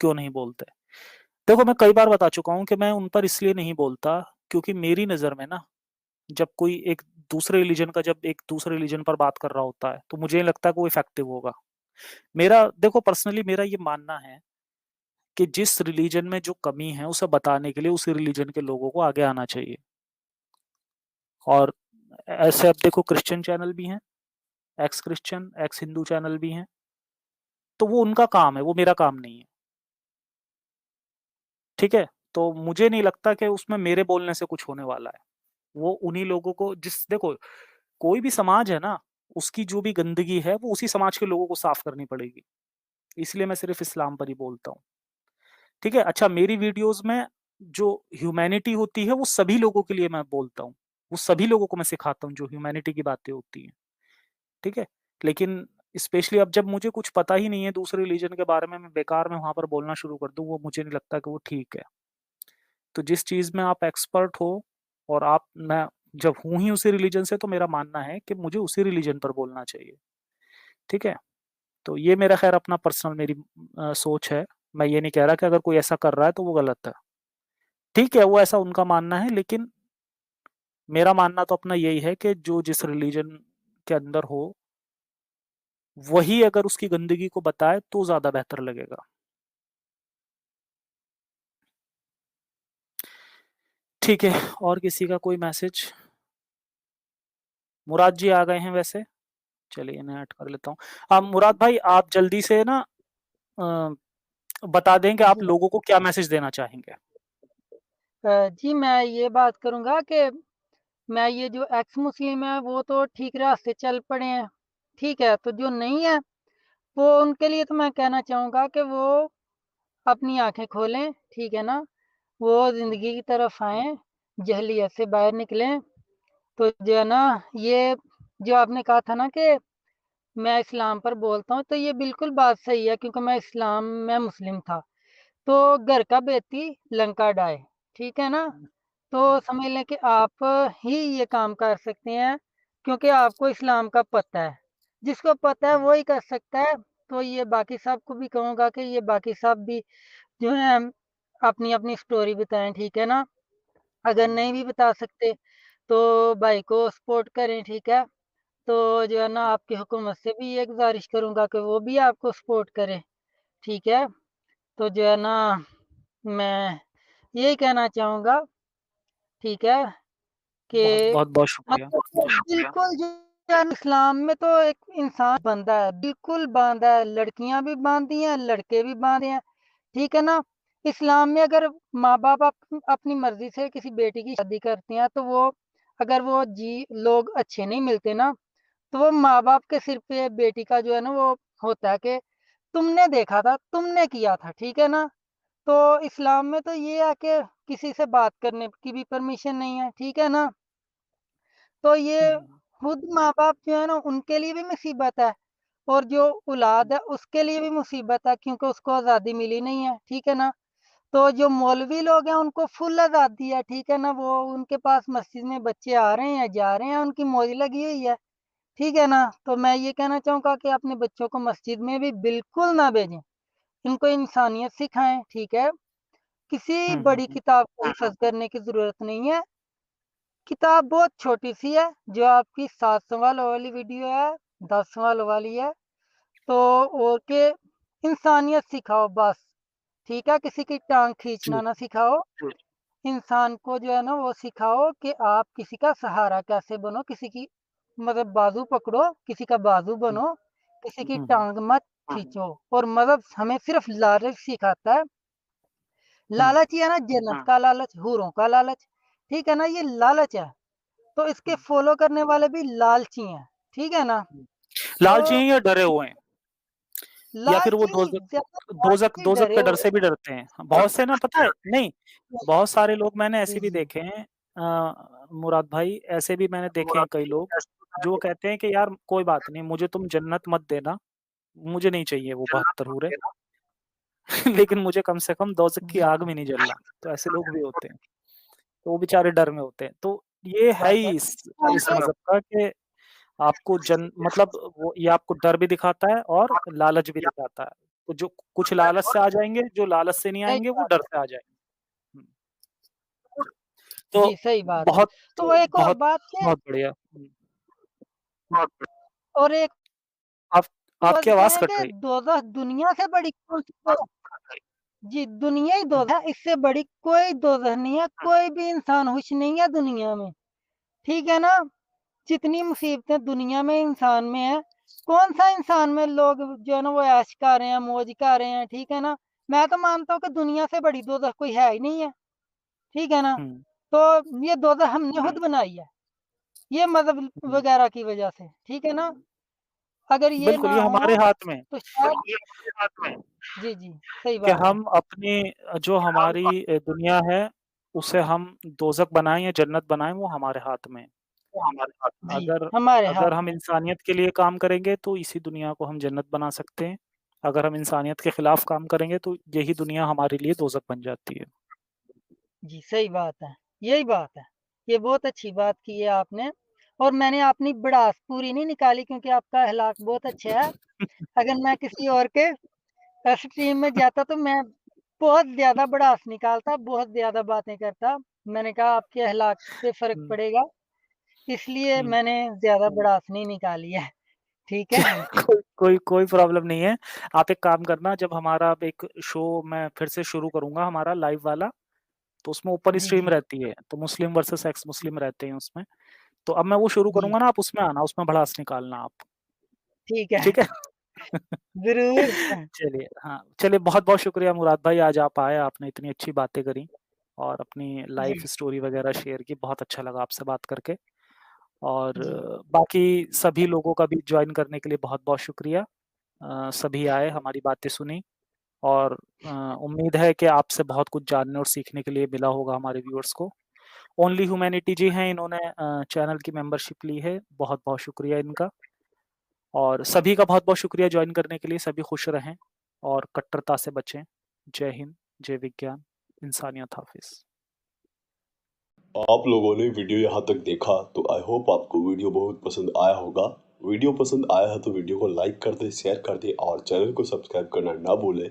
Speaker 1: क्यों नहीं बोलते? देखो मैं कई बार बता चुका हूँ कि मैं उन पर इसलिए नहीं बोलता, क्योंकि मेरी नज़र में ना, जब कोई एक दूसरे रिलीजन का जब एक दूसरे रिलीजन पर बात कर रहा होता है तो मुझे नहीं लगता कि वो इफेक्टिव होगा। मेरा देखो पर्सनली मेरा ये मानना है कि जिस रिलीजन में जो कमी है उसे बताने के लिए उसी रिलीजन के लोगों को आगे आना चाहिए। और ऐसे अब देखो क्रिश्चियन चैनल भी हैं, x Christian x Hindu channel भी हैं। तो वो उनका काम है, वो मेरा काम नहीं है, ठीक है। तो मुझे नहीं लगता कि उसमें मेरे बोलने से कुछ होने वाला है। वो उन्हीं लोगों को, जिस देखो कोई भी समाज है ना, उसकी जो भी गंदगी है वो उसी समाज के लोगों को साफ करनी पड़ेगी। इसलिए मैं सिर्फ इस्लाम पर ही बोलता हूँ, ठीक है। अच्छा मेरी वीडियोस में जो ह्यूमैनिटी होती है वो सभी लोगों के लिए मैं बोलता हूँ, वो सभी लोगों को मैं सिखाता हूँ जो ह्यूमैनिटी की बातें होती हैं, ठीक है। लेकिन स्पेशली अब जब मुझे कुछ पता ही नहीं है दूसरे रिलीजन के बारे में, मैं बेकार में वहां पर बोलना शुरू कर दूं, वो मुझे नहीं लगता कि वो ठीक है। तो जिस चीज में आप एक्सपर्ट हो, और आप मैं जब हूं ही उसी रिलीजन से, तो मेरा मानना है कि मुझे उसी रिलीजन पर बोलना चाहिए, ठीक है। तो ये मेरा खैर अपना पर्सनल मेरी सोच है। मैं ये नहीं कह रहा कि अगर कोई ऐसा कर रहा है तो वो गलत है, ठीक है, वो ऐसा उनका मानना है, लेकिन मेरा मानना तो अपना यही है कि जो जिस रिलीजन के अंदर हो वही अगर उसकी गंदगी को बताए तो ज्यादा बेहतर लगेगा। ठीक है, और किसी का कोई मैसेज? मुराद जी आ गए हैं वैसे, चलिए इन्हें ऐड कर लेता हूँ। अब मुराद भाई आप जल्दी से ना अ, बता दें कि आप
Speaker 2: जी।
Speaker 1: लोगों को क्या मैसेज देना चाहेंगे।
Speaker 2: जी, मैं ये बात करूँगा कि मैं ये जो एक्स मुस्लिम है वो तो ठीक रास्ते चल पड़े हैं, ठीक है? तो जो नहीं है, वो उनके लिए तो मैं कहना चाहूँगा कि वो अपनी आँखें खोलें, ठीक है ना? वो ज़िंदगी की तरफ आएँ, जहलियत से बाहर निकलें। तो जो है ना, ये जो आपने कहा था ना कि मैं इस्लाम पर बोलता हूँ, तो ये बिल्कुल बात सही है क्योंकि मैं मुस्लिम था। तो घर का बेटी लंका ढाए, ठीक है ना? तो समझ लें कि आप ही ये काम कर सकते हैं क्योंकि आपको इस्लाम का पता है। जिसको पता है वो ही कर सकता है। तो ये बाकी सबको भी कहूँगा कि ये बाकी सब भी जो है अपनी-अपनी स्टोरी बताएँ, ठीक है ना? अगर नहीं भी बता सकते तो भाई को सपोर्ट करें, ठीक है? तो जो है ना आपकी हुकूमत से भी ये गुज़ारिश करूँगा कि वो भी आपको सपोर्ट करे, ठीक है? तो जो है ना मैं यही कहना चाहूँगा, ठीक है?
Speaker 1: बहुत
Speaker 2: कि
Speaker 1: बहुत बहुत शुक्रिया।
Speaker 2: मतलब कि बिल्कुल जो है ना इस्लाम में तो एक इंसान बंधा है, बिल्कुल बाँधा है, लड़कियाँ भी बाँधी हैं, लड़के भी बाँधे हैं, ठीक है ना? इस्लाम में अगर माँ-बाप अपनी मर्ज़ी से किसी बेटी की शादी करते हैं, तो वो अगर वो लोग अच्छे नहीं मिलते ना, तो वो माँ-बाप के सिर पे बेटी का जो है ना वो होता है कि तुमने देखा था, तुमने किया था, ठीक है ना? तो इस्लाम में तो ये है कि किसी से बात करने की भी परमिशन नहीं है, ठीक है ना? तो ये खुद माँ-बाप जो है ना उनके लिए भी मुसीबत है और जो औलाद है उसके लिए भी मुसीबत है क्योंकि उसको आज़ादी मिली नहीं है, ठीक है ना? तो जो मौलवी लोग हैं उनको फुल आज़ादी है, ठीक है ना? वो उनके पास मस्जिद में बच्चे आ रहे हैं, जा रहे हैं, उनकी मौज लगी हुई है, ठीक है ना? तो मैं ये कहना चाहूँगा कि अपने बच्चों को मस्जिद में भी बिल्कुल ना भेजें, इनको इंसानियत सिखाएँ, ठीक है? किसी बड़ी किताब को हिफ़्ज़ करने की ज़रूरत नहीं है। किताब बहुत छोटी-सी है, जो आपकी 7 सवालों वाली वीडियो है, 10 सवालों वाली है, तो और के इंसानियत सिखाओ बस, ठीक है? किसी की टाँग
Speaker 1: जी।
Speaker 2: खींचना ना सिखाओ, इंसान को जो है ना वो सिखाओ कि आप किसी का सहारा कैसे बनो, किसी की मतलब बाजू पकड़ो, किसी का बाजू बनो, किसी की टाँग मत खींचो और मतलब हमें सिर्फ़ लालच सिखाता है। लालच ही है ना जन्नत का लालच, हूरों का लालच, ठीक है ना? ये लालच है। तो इसके फ़ॉलो करने वाले भी लालची हैं, ठीक है ना?
Speaker 1: लालची
Speaker 2: तो
Speaker 1: हैं या डरे हुए हैं, या फिर वो
Speaker 2: लालची ज़्यादा
Speaker 1: दोजक
Speaker 2: लालची
Speaker 1: दोजक
Speaker 2: डरे
Speaker 1: के डर
Speaker 2: हुए
Speaker 1: से भी डरते हैं, बहुत से ना, पता है नहीं, बहुत सारे लोग मैंने
Speaker 2: जी,
Speaker 1: ऐसे भी
Speaker 2: जी।
Speaker 1: देखे हैं, मुराद भाई, ऐसे भी मैंने देखे हैं कई लोग जो कहते हैं कि यार कोई बात नहीं, मुझे तुम जन्नत मत देना, मुझे नहीं चाहिए वो 72 हूरें, लेकिन मुझे कम से कम दोजक की
Speaker 2: जी,
Speaker 1: आग में नहीं जलना। तो ऐसे लोग भी होते हैं, तो वो बेचारे डर में होते हैं। तो ये है
Speaker 2: बात
Speaker 1: ही
Speaker 2: है।
Speaker 1: इस मज़हब का कि आपको मतलब वो ये आपको डर भी दिखाता है और लालच भी दिखाता है। तो जो कुछ लालच से आ जाएँगे, जो लालच से नहीं
Speaker 2: सही
Speaker 1: आएँगे वो
Speaker 2: बात
Speaker 1: डर
Speaker 2: है।
Speaker 1: से आ जाएँगे। हुँ, तो
Speaker 2: जी, सही बात है।
Speaker 1: बहुत
Speaker 2: तो एक और
Speaker 1: बहुत
Speaker 2: बात कि
Speaker 1: बहुत बढ़िया।
Speaker 2: और एक
Speaker 1: आप आपकी
Speaker 2: बोलते
Speaker 1: आवाज़
Speaker 2: हैं
Speaker 1: कट
Speaker 2: कि
Speaker 1: रही।
Speaker 2: दोज़ख दुनिया से बड़ी कौन-सी जी, दुनिया ही दोज़ख है, इससे बड़ी कोई दोज़ख नहीं है, कोई भी इंसान खुश नहीं है दुनिया में, ठीक है ना? जितनी मुसीबतें दुनिया में इंसान में है, कौन-सा इंसान में लोग जो है ना वो ऐश कर रहे हैं, मौज कर रहे हैं, ठीक है ना? मैं तो मानता हूँ कि दुनिया से बड़ी दोज़ख कोई है ही नहीं है, ठीक है ना?
Speaker 1: हुँ,
Speaker 2: तो ये दोज़ख हमने खुद बनाई है, ये मज़हब
Speaker 1: हुँ।
Speaker 2: वग़ैरह की वज़ह से, ठीक है ना? अगर ये
Speaker 1: बिल्कुल,
Speaker 2: ना
Speaker 1: ये
Speaker 2: हो
Speaker 1: हमारे हाथ में है
Speaker 2: तो शायद जी, जी, सही
Speaker 1: कि
Speaker 2: बात है।
Speaker 1: हम अपनी जो हमारी दुनिया है, उसे हम दोज़ख बनाएँ या जन्नत बनाएँ, वो हमारे हाथ में है।
Speaker 2: जी,
Speaker 1: अगर
Speaker 2: हमारे हाथ
Speaker 1: अगर हम
Speaker 2: में।
Speaker 1: इंसानियत के लिए काम करेंगे तो इसी दुनिया को हम जन्नत बना सकते हैं। अगर हम इंसानियत के खिलाफ काम करेंगे तो यही दुनिया हमारे लिए दोज़ख बन जाती है।
Speaker 2: जी, सही बात है, यही बात है। ये बहुत अच्छी बात की है आपने और मैंने अपनी भड़ास पूरी नहीं निकाली क्योंकि आपका अख़लाक बहुत अच्छा है। अगर मैं किसी और के स्ट्रीम में जाता तो मैं बहुत ज़्यादा भड़ास निकालता, बहुत ज़्यादा बातें करता। मैंने कहा आपके अखलाक पे फ़र्क
Speaker 1: हुँ,
Speaker 2: पड़ेगा, इसलिए
Speaker 1: हुँ।
Speaker 2: मैंने ज़्यादा भड़ास नहीं निकाली है। ठीक है?
Speaker 1: कोई प्रॉब्लम नहीं है। आप एक काम करना, जब हमारा अब एक शो मैं फिर से शुरू करूँगा हमारा लाइव वाला, तो उसमें ओपन
Speaker 2: जी,
Speaker 1: स्ट्रीम
Speaker 2: जी।
Speaker 1: रहती है, तो मुस्लिम वर्सेस एक्स मुस्लिम रहते हैं उसमें। तो अब मैं वो शुरू
Speaker 2: जी,
Speaker 1: करूँगा ना, आप उसमें आना, उसमें भड़ास निकालना आप,
Speaker 2: ठीक है।
Speaker 1: ठीक है?
Speaker 2: ज़रूर।
Speaker 1: चलिए, हाँ, चलिए बहुत-बहुत शुक्रिया मुराद भाई, आज आप आए, आपने इतनी अच्छी बातें करी और अपनी लाइफ़
Speaker 2: जी,
Speaker 1: स्टोरी वगैरह शेयर की, बहुत अच्छा लगा आपसे बात करके। और
Speaker 2: जी,
Speaker 1: बाकी सभी लोगों का भी जॉइन करने के लिए बहुत-बहुत शुक्रिया। सभी आए, हमारी बातें सुनी और उम्मीद है कि आपसे बहुत कुछ जानने और सीखने के लिए मिला होगा हमारे व्यूअर्स को। ओनली ह्यूमैनिटी जी हैं, इन्होंने चैनल की मेंबरशिप ली है, बहुत-बहुत शुक्रिया इनका। और सभी का बहुत-बहुत शुक्रिया जॉइन करने के लिए, सभी खुश रहें और कट्टरता से बचें। जय हिंद, जय विज्ञान, इंसानियत हाफ़िज़।
Speaker 3: आप लोगों ने वीडियो यहाँ तक देखा तो आई होप आपको वीडियो बहुत पसंद आया होगा। वीडियो पसंद आया है तो वीडियो को लाइक कर दें, शेयर कर दें और चैनल को सब्सक्राइब करना ना भूलें